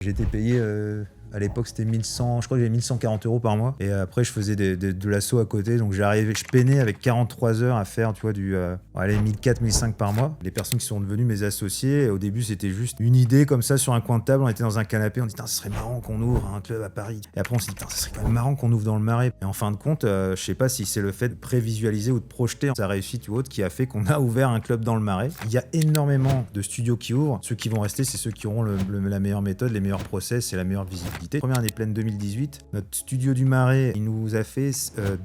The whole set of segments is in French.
J'étais payé, à l'époque c'était 1100, je crois que j'avais 1140 € par mois. Et après je faisais de l'assaut à côté, donc je peinais avec 43 heures à faire, tu vois, allez, 1400, 1500 par mois. Les personnes qui sont devenues mes associés, au début c'était juste une idée comme ça sur un coin de table, on était dans un canapé, on dit, ce serait marrant qu'on ouvre un club à Paris. Et après on s'est dit, ce serait quand même marrant qu'on ouvre dans le Marais. Et en fin de compte, je sais pas si c'est le fait de prévisualiser ou de projeter sa réussite ou autre qui a fait qu'on a ouvert un club dans le Marais. Il y a énormément de studios qui ouvrent. Ceux qui vont rester, c'est ceux qui auront la meilleure méthode, les meilleurs process et la meilleure visibilité. Première année pleine 2018, notre studio du Marais, il nous a fait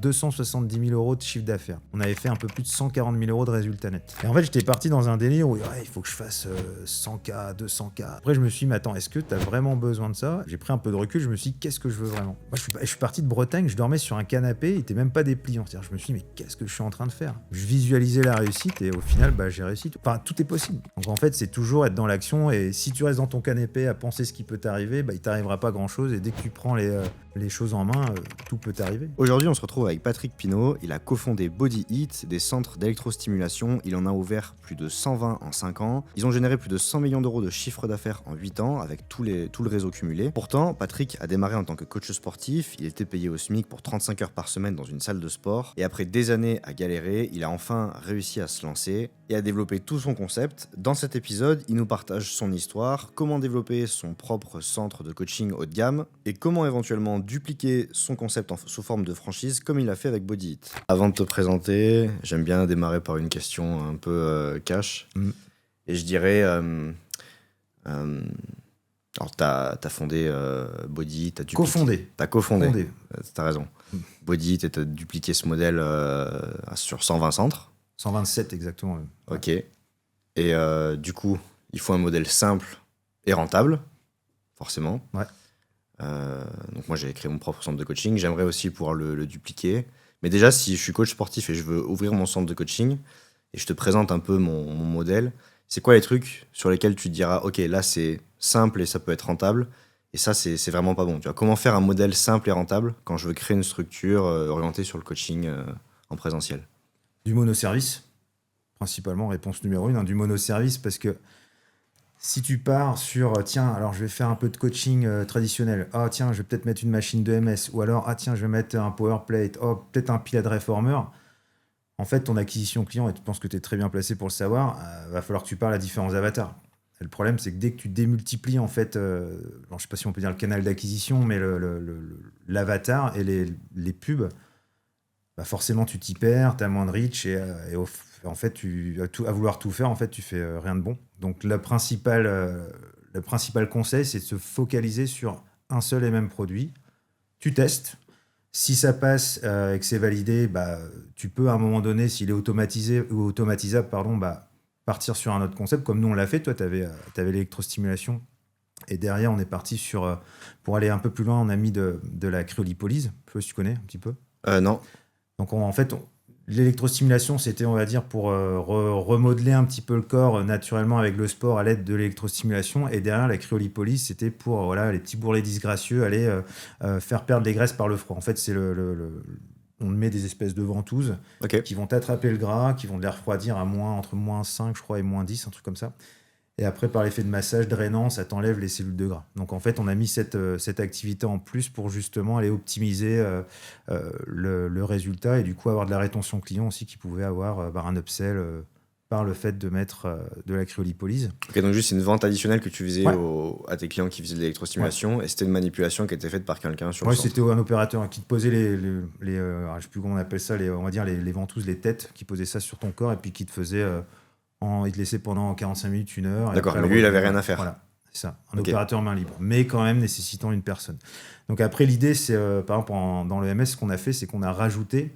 270 000 € de chiffre d'affaires. On avait fait un peu plus de 140 000 € de résultats nets. Et en fait, j'étais parti dans un délire où il faut que je fasse 100K, 200K. Après, je me suis dit, mais attends, est-ce que t'as vraiment besoin de ça? J'ai pris un peu de recul, je me suis dit, qu'est-ce que je veux vraiment? Moi, je suis parti de Bretagne, je dormais sur un canapé, il était même pas dépliant. C'est-à-dire, je me suis dit, mais qu'est-ce que je suis en train de faire? Je visualisais la réussite et au final, j'ai réussi. Enfin, tout est possible. Donc en fait, c'est toujours être dans l'action, et si tu restes dans ton canapé à penser ce qui peut t'arriver, il t'arrivera pas grand-chose, et dès que tu prends les choses en main, tout peut t'arriver. Aujourd'hui, on se retrouve avec Patrick Pinault. Il a cofondé Body Heat, des centres d'électrostimulation. Il en a ouvert plus de 120 en 5 ans. Ils ont généré plus de 100 millions d'euros de chiffre d'affaires en 8 ans, avec tout le réseau cumulé. Pourtant, Patrick a démarré en tant que coach sportif. Il était payé au SMIC pour 35 heures par semaine dans une salle de sport. Et après des années à galérer, il a enfin réussi à se lancer et à développer tout son concept. Dans cet épisode, il nous partage son histoire, comment développer son propre centre de coaching haut de gamme et comment éventuellement dupliquer son concept sous forme de franchise comme il a fait avec Body Heat. Avant de te présenter, j'aime bien démarrer par une question un peu cash. Et je dirais... alors, t'as fondé Body Heat, T'as cofondé. T'as raison. Body Heat, et t'as dupliqué ce modèle sur 120 centres. 127 exactement. Ok. Et du coup, il faut un modèle simple et rentable, forcément. Ouais. Donc moi, j'ai créé mon propre centre de coaching. J'aimerais aussi pouvoir le dupliquer. Mais déjà, si je suis coach sportif et je veux ouvrir mon centre de coaching, et je te présente un peu mon modèle, c'est quoi les trucs sur lesquels tu te diras, ok, là c'est simple et ça peut être rentable, et ça c'est vraiment pas bon. Tu vois, comment faire un modèle simple et rentable quand je veux créer une structure orientée sur le coaching en présentiel? Du monoservice, principalement, réponse numéro 1, du monoservice, parce que si tu pars sur, tiens, alors je vais faire un peu de coaching traditionnel, tiens, je vais peut-être mettre une machine de MS, ou alors, tiens, je vais mettre un power plate, peut-être un pilate reformer, en fait, ton acquisition client, et tu penses que tu es très bien placé pour le savoir, va falloir que tu parles à différents avatars. Et le problème, c'est que dès que tu démultiplies, en fait, je sais pas si on peut dire le canal d'acquisition, mais l'avatar et les pubs, forcément, tu t'y perds, tu as moins de reach, et en fait, à vouloir tout faire, en fait, tu fais rien de bon. Donc, le principal conseil, c'est de se focaliser sur un seul et même produit. Tu testes. Si ça passe et que c'est validé, tu peux à un moment donné, s'il est automatisé ou automatisable, partir sur un autre concept, comme nous on l'a fait. Toi, tu avais l'électrostimulation, et derrière on est parti pour aller un peu plus loin, on a mis de la cryolipolyse. Je sais pas si tu connais un petit peu. Non. Donc l'électrostimulation, c'était, on va dire, pour remodeler un petit peu le corps naturellement avec le sport à l'aide de l'électrostimulation. Et derrière, la cryolipolyse, c'était pour les petits bourrelets disgracieux aller faire perdre les graisses par le froid. En fait, c'est on met des espèces de ventouses qui vont attraper le gras, qui vont les refroidir à entre moins 5, je crois, et moins 10, un truc comme ça. Et après, par l'effet de massage drainant, ça t'enlève les cellules de gras. Donc en fait, on a mis cette activité en plus pour justement aller optimiser le résultat, et du coup avoir de la rétention client aussi, qui pouvait avoir un upsell par le fait de mettre de la cryolipolyse. Ok, donc juste c'est une vente additionnelle que tu faisais à tes clients qui faisaient de l'électrostimulation, et c'était une manipulation qui était faite par quelqu'un sur le centre. C'était un opérateur qui te posait je sais plus comment on appelle ça, on va dire les ventouses, les têtes, qui posaient ça sur ton corps, et puis qui te faisait... il te laissait pendant 45 minutes, 1 heure. D'accord, mais lui, il avait rien à faire. Voilà, c'est ça. Un opérateur main libre, mais quand même nécessitant une personne. Donc après, l'idée, c'est, par exemple, dans le MS, ce qu'on a fait, c'est qu'on a rajouté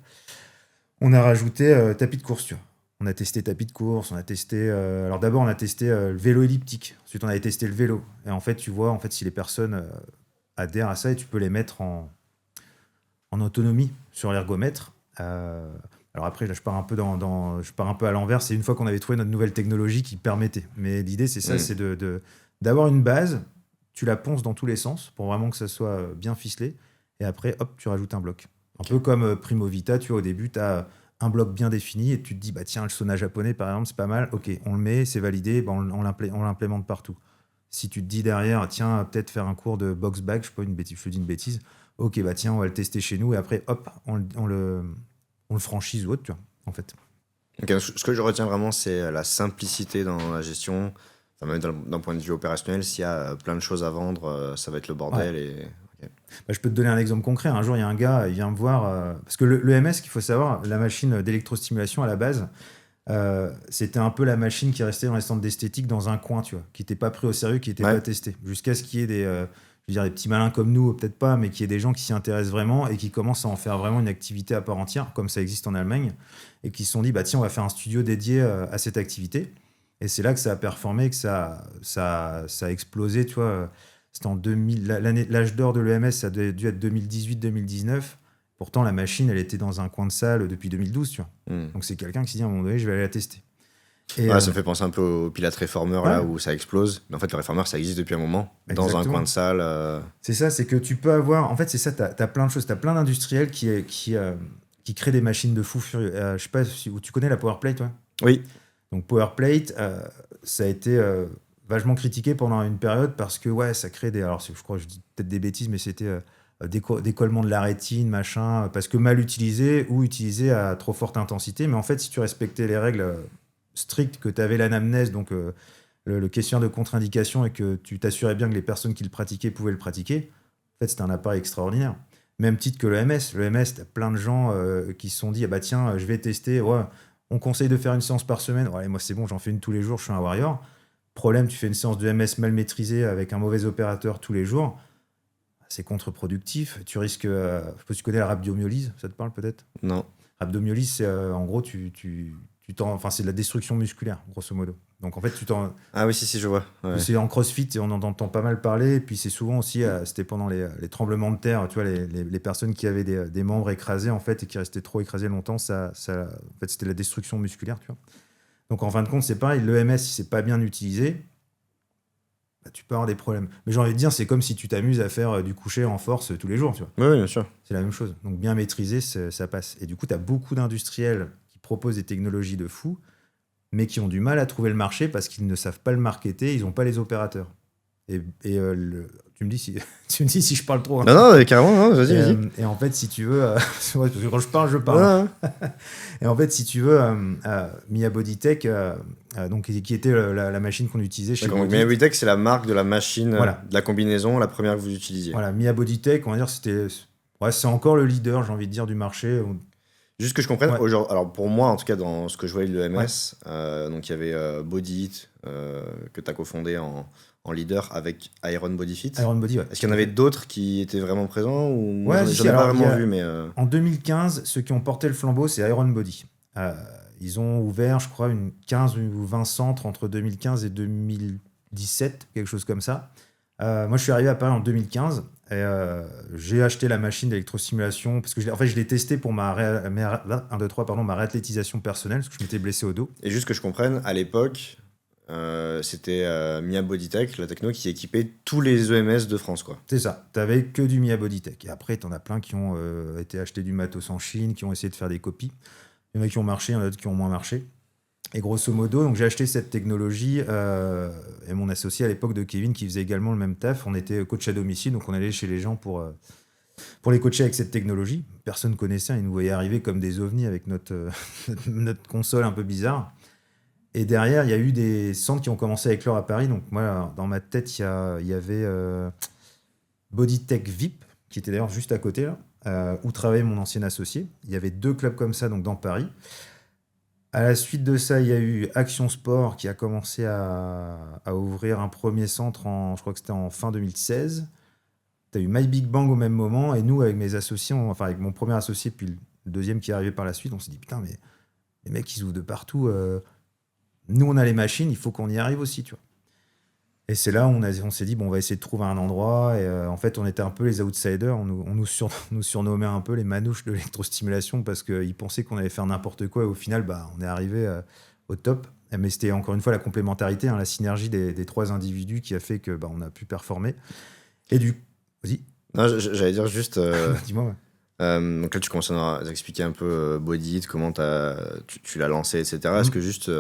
tapis de course. On a testé tapis de course, on a testé... alors d'abord, on a testé le vélo elliptique. Ensuite, on avait testé le vélo. Et en fait, tu vois, si les personnes adhèrent à ça, et tu peux les mettre en autonomie sur l'ergomètre. Alors après, là, je pars un peu à l'envers. C'est une fois qu'on avait trouvé notre nouvelle technologie qui permettait. Mais l'idée, c'est ça, c'est d'avoir une base. Tu la ponces dans tous les sens pour vraiment que ça soit bien ficelé. Et après, hop, tu rajoutes un bloc. Un peu comme Primo Vita, tu vois, au début, tu as un bloc bien défini et tu te dis, tiens, le sauna japonais, par exemple, c'est pas mal. Ok, on le met, c'est validé, on l'implémente partout. Si tu te dis derrière, tiens, peut-être faire un cours de box bag, je sais pas, je te dis une bêtise. Ok, bah tiens, on va le tester chez nous et après, hop, on le franchise ou autre, tu vois, en fait. Ok, ce que je retiens vraiment, c'est la simplicité dans la gestion. Enfin, même d'un point de vue opérationnel, s'il y a plein de choses à vendre, ça va être le bordel. Ouais. Et... ok. Bah, je peux te donner un exemple concret. Un jour, il y a un gars, il vient me voir. Parce que le l'EMS, qu'il faut savoir, la machine d'électrostimulation à la base, c'était un peu la machine qui restait dans les centres d'esthétique dans un coin, tu vois, qui n'était pas pris au sérieux, qui n'était Ouais. pas testé. Jusqu'à ce qu'il y ait je veux dire, des petits malins comme nous, peut-être pas, mais qu'il y ait des gens qui s'y intéressent vraiment et qui commencent à en faire vraiment une activité à part entière, comme ça existe en Allemagne, et qui se sont dit, bah tiens, on va faire un studio dédié à cette activité. Et c'est là que ça a performé, que ça a explosé, tu vois. C'était en 2000, l'âge d'or de l'EMS, ça a dû être 2018-2019. Pourtant, la machine, elle était dans un coin de salle depuis 2012, tu vois. Hmm. Donc, c'est quelqu'un qui s'est dit, à un moment donné, je vais aller la tester. Et, Ouais, ça me fait penser un peu au Pilate Reformer, là, ouais. où ça explose. Mais en fait, le Reformer, ça existe depuis un moment, dans un Exactement. coin de salle. C'est ça, c'est que tu peux avoir. En fait, c'est ça, tu as plein de choses. Tu as plein d'industriels qui créent des machines de fou furieux. Je sais pas si tu connais la Powerplate, toi. Oui, Donc, Powerplate, ça a été vachement critiqué pendant une période parce que, ouais, ça crée des. Alors, je crois que je dis peut-être des bêtises, mais c'était décollement de la rétine, machin, parce que mal utilisé ou utilisé à trop forte intensité. Mais en fait, si tu respectais les règles strictes, que tu avais l'anamnèse, donc le questionnaire de contre-indication, et que tu t'assurais bien que les personnes qui le pratiquaient pouvaient le pratiquer, en fait, c'était un appareil extraordinaire. Même titre que le MS. Le MS, tu as plein de gens qui se sont dit, ah bah tiens, je vais tester. Ouais, on conseille de faire une séance par semaine. Ouais, moi, c'est bon, j'en fais une tous les jours, je suis un warrior. Problème, tu fais une séance de MS mal maîtrisée avec un mauvais opérateur tous les jours, c'est contre-productif. Tu risques. Je sais pas si tu connais la rhabdomyolyse, ça te parle peut-être? non. Rhabdomyolyse, c'est en gros, enfin, c'est de la destruction musculaire, grosso modo. Donc en fait, Ah oui, si, je vois. Ouais. c'est en CrossFit et on en entend pas mal parler. Et puis c'est souvent aussi, c'était pendant les tremblements de terre, tu vois, les personnes qui avaient des membres écrasés en fait et qui restaient trop écrasés longtemps, en fait, c'était de la destruction musculaire, tu vois. Donc en fin de compte, c'est pareil. L'EMS, si c'est pas bien utilisé, bah, tu peux avoir des problèmes. Mais j'ai envie de dire, c'est comme si tu t'amuses à faire du coucher en force tous les jours, tu vois. Oui, bien sûr. C'est la même chose. Donc bien maîtrisé, ça passe. Et du coup, tu as beaucoup d'industriels qui proposent des technologies de fou, mais qui ont du mal à trouver le marché parce qu'ils ne savent pas le marketer, ils n'ont pas les opérateurs. Tu me dis si, tu me dis si je parle trop. Hein. Non, carrément, non, vas-y. Et en fait, si tu veux, c'est vrai, parce que quand je parle. Ouais. Et en fait, si tu veux, Mia Bodytech, donc, qui était la machine qu'on utilisait chez D'accord, Body. mais Witech, c'est la marque de la machine, Voilà. de la combinaison, la première que vous utilisiez. Voilà, Mia Bodytech, on va dire, c'est encore le leader, j'ai envie de dire, du marché. Juste que je comprenne, Ouais. alors pour moi, en tout cas, dans ce que je voyais de l'EMS, donc il y avait Body It, que tu as cofondé en leader avec Iron Body Fit. Iron Body, ouais. Est-ce qu'il y en avait d'autres qui étaient vraiment présents ou moi, Ouais, j'en si, ai pas alors, vraiment vu, mais En 2015, ceux qui ont porté le flambeau, c'est Iron Body. Ils ont ouvert, je crois, une 15 ou 20 centres entre 2015 et 2017, quelque chose comme ça. Moi, je suis arrivé à Paris en 2015 et j'ai acheté la machine d'électrostimulation parce que je l'ai testé pour ma réathlétisation personnelle parce que je m'étais blessé au dos. et juste que je comprenne, à l'époque, c'était Mia Bodytech, la techno, qui équipait tous les EMS de France, quoi. C'est ça. T'avais que du Mia Bodytech. Et après, t'en as plein qui ont été acheter du matos en Chine, qui ont essayé de faire des copies. Il y en a qui ont marché, il y en a d'autres qui ont moins marché. Et grosso modo, donc j'ai acheté cette technologie et mon associé à l'époque de Kevin qui faisait également le même taf. On était coach à domicile, donc on allait chez les gens pour les coacher avec cette technologie. Personne ne connaissait, ils nous voyaient arriver comme des ovnis avec notre console un peu bizarre. Et derrière, il y a eu des centres qui ont commencé à éclore à Paris. Donc moi, dans ma tête, il y avait Bodytech VIP, qui était d'ailleurs juste à côté, là, où travaillait mon ancien associé. Il y avait 2 clubs comme ça donc dans Paris. À la suite de ça, il y a eu Action Sport qui a commencé à ouvrir un premier centre, je crois que c'était en fin 2016. Tu as eu My Big Bang au même moment. Et nous, avec mes associés, enfin avec mon premier associé, puis le deuxième qui est arrivé par la suite, on s'est dit, putain, mais les mecs, ils ouvrent de partout. Nous, on a les machines, il faut qu'on y arrive aussi, tu vois. Et c'est là où on s'est dit, bon, on va essayer de trouver un endroit. Et en fait, on était un peu les outsiders. On nous surnommait un peu les manouches de l'électrostimulation parce qu'ils pensaient qu'on allait faire n'importe quoi. Et au final, bah, on est arrivé au top. Mais c'était encore une fois la complémentarité, la synergie des 3 individus qui a fait que on a pu performer. Et vas-y. Non, j'allais dire juste... Dis-moi. Ouais. donc là, tu commences à expliquer un peu Body It, comment tu l'as lancé, etc. Est-ce que juste...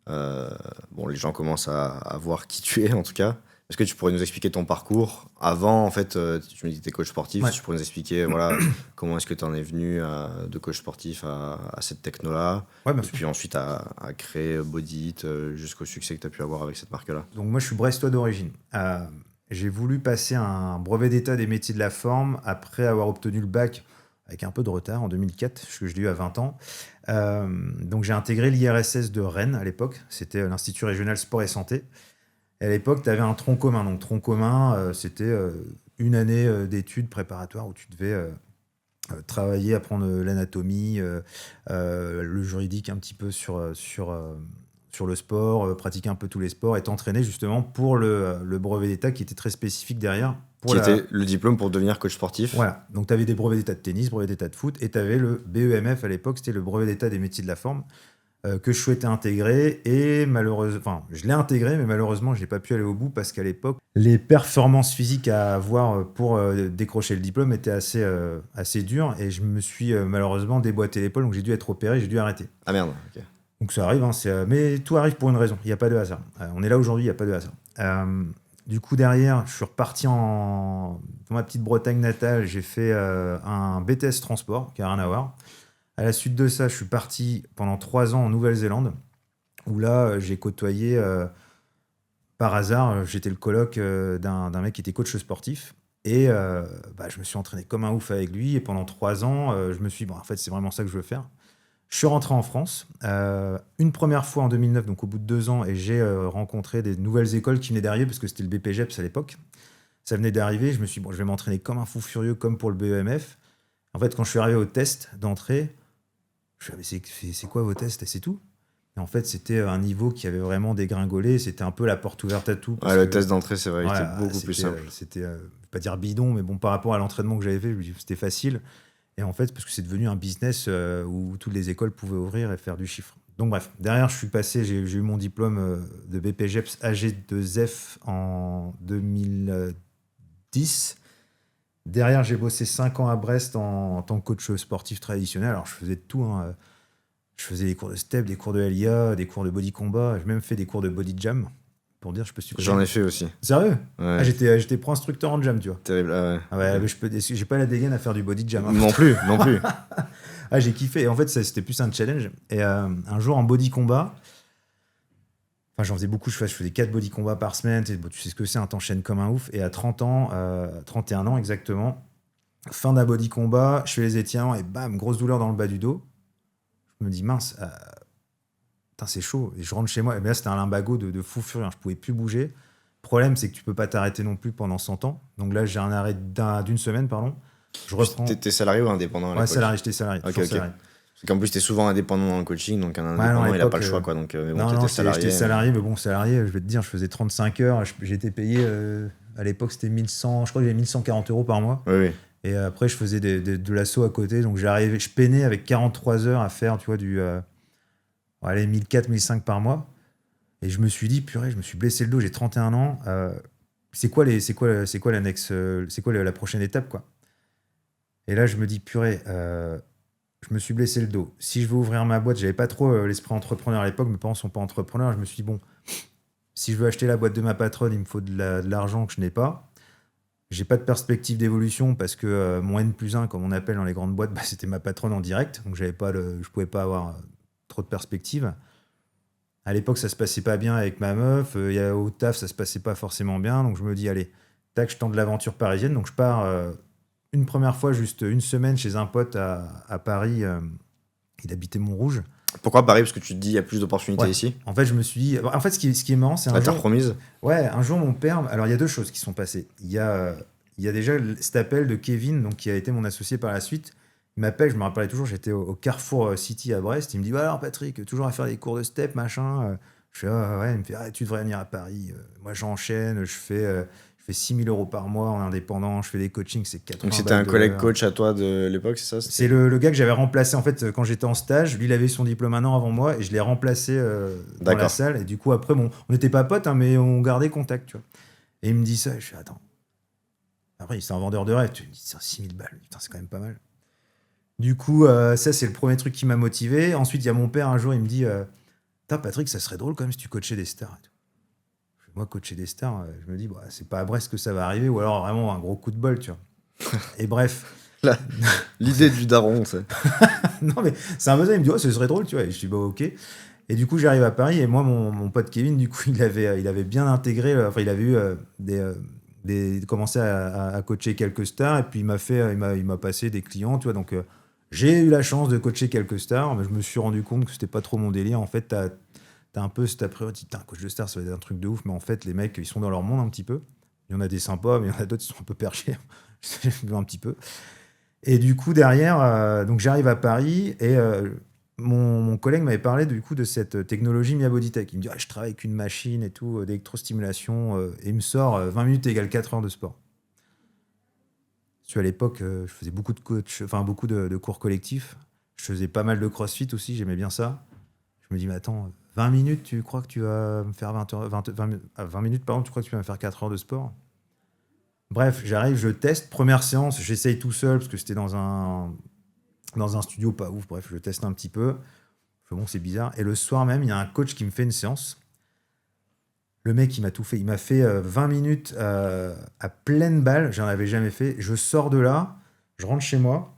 bon, les gens commencent à voir qui tu es, en tout cas. Est-ce que tu pourrais nous expliquer ton parcours avant, en fait, tu me dis que tu es coach sportif, Ouais. tu pourrais nous expliquer voilà, comment est-ce que tu en es venu de coach sportif à cette techno-là, Ouais, bien et sûr. puis ensuite à créer Body It jusqu'au succès que tu as pu avoir avec cette marque-là. Donc moi, je suis brestois d'origine. J'ai voulu passer un brevet d'état des métiers de la forme après avoir obtenu le bac avec un peu de retard en 2004, parce que je l'ai eu à 20 ans. Donc j'ai intégré l'IRSS de Rennes à l'époque. C'était l'Institut régional sport et santé. Et à l'époque, tu avais un tronc commun. Donc tronc commun, c'était une année d'études préparatoires où tu devais travailler, apprendre l'anatomie, le juridique un petit peu sur le sport, pratiquer un peu tous les sports et t'entraîner justement pour le brevet d'état qui était très spécifique derrière. Qui était le diplôme pour devenir coach sportif. Voilà, donc tu avais des brevets d'état de tennis, brevet d'état de foot, et tu avais le BEMF à l'époque, c'était le brevet d'état des métiers de la forme, que je souhaitais intégrer, et malheureusement, enfin, je l'ai intégré, mais malheureusement, je n'ai pas pu aller au bout parce qu'à l'époque, les performances physiques à avoir pour décrocher le diplôme étaient assez dures, et je me suis malheureusement déboîté l'épaule, donc j'ai dû être opéré, j'ai dû arrêter. Ah merde, ok. Donc ça arrive, hein, mais tout arrive pour une raison, il n'y a pas de hasard. On est là aujourd'hui, il n'y a pas de hasard. Du coup, derrière, je suis reparti dans ma petite Bretagne natale, j'ai fait un BTS transport, qui n'a rien à voir. À la suite de ça, je suis parti pendant 3 ans en Nouvelle-Zélande, où là, j'ai côtoyé, par hasard, j'étais le coloc d'un mec qui était coach sportif. Et je me suis entraîné comme un ouf avec lui. Et pendant 3 ans, je me suis dit, bon, en fait, c'est vraiment ça que je veux faire. Je suis rentré en France, une première fois en 2009, donc au bout de 2 ans, et j'ai rencontré des nouvelles écoles qui venaient d'arriver, parce que c'était le BPGEPS à l'époque. Ça venait d'arriver, je me suis dit, bon, je vais m'entraîner comme un fou furieux, comme pour le BEMF. En fait, quand je suis arrivé au test d'entrée, je me suis dit, mais c'est quoi vos tests? Et c'est tout. Et en fait, c'était un niveau qui avait vraiment dégringolé, c'était un peu la porte ouverte à tout. Ouais, le test d'entrée, c'est vrai, il était beaucoup plus c'était, simple. C'était, je vais pas dire bidon, mais bon, par rapport à l'entraînement que j'avais fait, je me dis, c'était facile. Et en fait, parce que c'est devenu un business où toutes les écoles pouvaient ouvrir et faire du chiffre. Donc bref, derrière, je suis passé, j'ai eu mon diplôme de BPGEPS AG2F en 2010. Derrière, j'ai bossé 5 ans à Brest en tant que coach sportif traditionnel. Alors, je faisais de tout, hein. Je faisais des cours de step, des cours de LIA, des cours de body combat. J'ai même fait des cours de body jam, pour dire, je peux supprimer. J'en ai fait aussi. Sérieux? Ouais. Ah, j'étais pro-instructeur en jam, tu vois. Terrible. Ah ouais. Ah ouais, mais j'ai pas la dégaine à faire du body jam, hein. Non plus, non plus. Ah, j'ai kiffé. Et en fait, c'était plus un challenge. Et un jour, en body combat, enfin, j'en faisais beaucoup. Je faisais 4 body combats par semaine. Tu sais ce que c'est, un t'enchaînes comme un ouf. Et à 30 ans, 31 ans exactement, fin d'un body combat, je fais les étirements et bam, grosse douleur dans le bas du dos. Je me dis, mince, putain, c'est chaud. Et je rentre chez moi. Et bien là, c'était un lumbago de fou furieux. Je pouvais plus bouger. Le problème, c'est que tu peux pas t'arrêter non plus pendant 100 ans. Donc là, j'ai un arrêt d'une semaine, pardon. Je reprends. T'étais salarié ou indépendant à Ouais, l'époque? salarié, j'étais salarié. Ok, toujours ok. salarié. Parce qu'en plus, t'es souvent indépendant dans le coaching, donc un Ouais, indépendant, non, à il a pas le l'époque, choix, quoi. Donc, mais bon, Non, t'étais j'étais salarié. salarié, mais bon, salarié, je vais te dire, je faisais 35 heures. J'étais payé, à l'époque, c'était 1100, je crois que j'avais 1140 € par mois. Oui, oui. Et après, je faisais de l'assaut à côté. Donc, je peinais avec 43 heures à faire, tu vois, allez, 1400, 1500 par mois. Et je me suis dit, purée, je me suis blessé le dos, j'ai 31 ans. C'est quoi la prochaine étape, quoi? Et là, je me dis, purée, je me suis blessé le dos. Si je veux ouvrir ma boîte, j'avais pas trop l'esprit entrepreneur à l'époque, mes parents sont pas entrepreneurs. Je me suis dit, bon, si je veux acheter la boîte de ma patronne, il me faut de l'argent que je n'ai pas. J'ai pas de perspective d'évolution parce que mon N+1, comme on appelle dans les grandes boîtes, c'était ma patronne en direct. Donc, je pouvais pas avoir trop de perspective. À l'époque, ça se passait pas bien avec ma meuf. Au taf, ça se passait pas forcément bien. Donc, je me dis, allez, tac, je tente l'aventure parisienne. Donc, je pars une première fois, juste une semaine, chez un pote à Paris. Il habitait Montrouge. Pourquoi Paris? Parce que tu te dis, il y a plus d'opportunités ici. En fait, je me suis dit. En fait, ce qui est marrant, c'est un La terre jour. promise. Ouais, un jour, mon père. Alors, il y a 2 choses qui sont passées. Il y a déjà cet appel de Kevin, donc, qui a été mon associé par la suite. Il m'appelle, je me rappelais toujours, j'étais au Carrefour City à Brest. Il me dit, alors Patrick, toujours à faire des cours de step, machin. Je fais, ah ouais. Il me fait, ah, tu devrais venir à Paris. Moi, j'enchaîne, je fais 6 000 € par mois en indépendant, je fais des coachings, c'est 80 Donc c'était un balles de collègue l'heure. coach à toi de l'époque, c'est ça? C'est le gars que j'avais remplacé en fait quand j'étais en stage. Lui, il avait son diplôme 1 an avant moi et je l'ai remplacé dans la D'accord. salle. Et du coup, après, on n'était pas potes, hein, mais on gardait contact, tu vois. Et il me dit ça, et je fais, attends. Après, c'est un vendeur de rêve. Tu me dis, c'est 6 000 balles, putain, c'est quand même pas mal. Du coup, ça, c'est le premier truc qui m'a motivé. Ensuite, il y a mon père, un jour, il me dit, putain, Patrick, ça serait drôle quand même si tu coachais des stars. Et tout. Je Moi, coacher des stars, je me dis, bah, c'est pas à Brest que ça va arriver, ou alors vraiment un gros coup de bol, tu vois. Et bref. L'idée du daron, c'est. Non, mais c'est un peu ça, il me dit, oh, ce serait drôle, tu vois. Et je dis, bah, ok. Et du coup, j'arrive à Paris, et moi, mon pote Kevin, du coup, il avait bien intégré, enfin, il avait eu commencé à coacher quelques stars, et puis il m'a passé des clients, tu vois. Donc, j'ai eu la chance de coacher quelques stars, mais je me suis rendu compte que c'était pas trop mon délire. En fait, t'as un peu cet après-midi, putain, coach de star, ça va être un truc de ouf, mais en fait, les mecs, ils sont dans leur monde un petit peu. Il y en a des sympas, mais il y en a d'autres qui sont un peu perchés, un petit peu. Et du coup, derrière, donc j'arrive à Paris, et mon collègue m'avait parlé du coup de cette technologie Mia Bodytech. Il me dit, ah, je travaille avec une machine et tout, d'électrostimulation, et il me sort 20 minutes égale 4 heures de sport. Parce qu'à l'époque, je faisais beaucoup de coach, enfin beaucoup de cours collectifs. Je faisais pas mal de crossfit aussi, j'aimais bien ça. Je me dis, mais attends, 20 minutes, tu crois que tu vas me faire 20 minutes, pardon, tu crois que tu vas me faire 4 heures de sport? Bref, j'arrive, je teste. Première séance, j'essaye tout seul parce que c'était dans un studio pas ouf. Bref, je teste un petit peu. Je fais, bon, c'est bizarre. Et le soir même, il y a un coach qui me fait une séance. Le mec, il m'a tout fait. Il m'a fait 20 minutes à pleine balle. J'en avais jamais fait. Je sors de là, je rentre chez moi.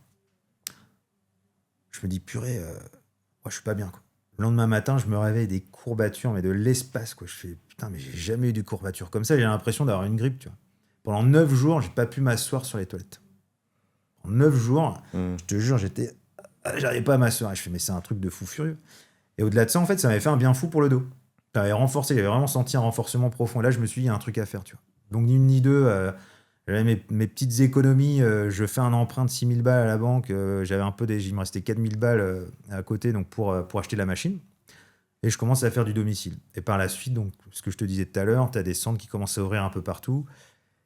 Je me dis, purée, moi, je suis pas bien, quoi. Le lendemain matin, je me réveille des courbatures, mais de l'espace, quoi. Je fais, putain, mais j'ai jamais eu de courbatures comme ça. J'ai l'impression d'avoir une grippe, tu vois. Pendant 9 jours, j'ai pas pu m'asseoir sur les toilettes. En 9 jours, je te jure, j'arrivais pas à m'asseoir. Et je fais, mais c'est un truc de fou furieux. Et au-delà de ça, en fait, ça m'avait fait un bien fou pour le dos. Ça m'avait renforcé, j'avais vraiment senti un renforcement profond. Et là, je me suis dit, il y a un truc à faire, tu vois. Donc, ni une ni deux, j'avais mes petites économies. Je fais un emprunt de 6 000 balles à la banque. J'avais un peu il me restait 4 000 balles à côté donc pour acheter la machine. Et je commence à faire du domicile. Et par la suite, donc, ce que je te disais tout à l'heure, tu as des centres qui commencent à ouvrir un peu partout.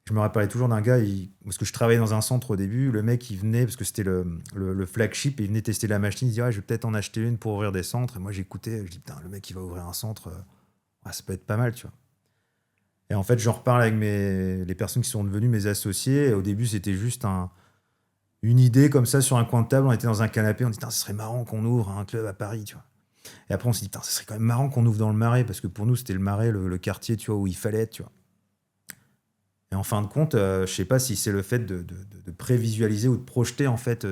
Je me rappelais toujours d'un gars, parce que je travaillais dans un centre au début, le mec, il venait, parce que c'était le flagship, et il venait tester la machine, il disait, ouais, je vais peut-être en acheter une pour ouvrir des centres. Et moi, j'écoutais, je dis, putain, le mec, il va ouvrir un centre, ça peut être pas mal, tu vois. Et en fait, j'en reparle avec les personnes qui sont devenues mes associés, et au début, c'était juste une idée comme ça sur un coin de table, on était dans un canapé, on dit, putain, ce serait marrant qu'on ouvre un club à Paris, tu vois. Et après, on s'est dit, putain, ce serait quand même marrant qu'on ouvre dans le Marais, parce que pour nous, c'était le Marais, le quartier, tu vois, où il fallait être, tu vois. Et en fin de compte, je sais pas si c'est le fait de prévisualiser ou de projeter en fait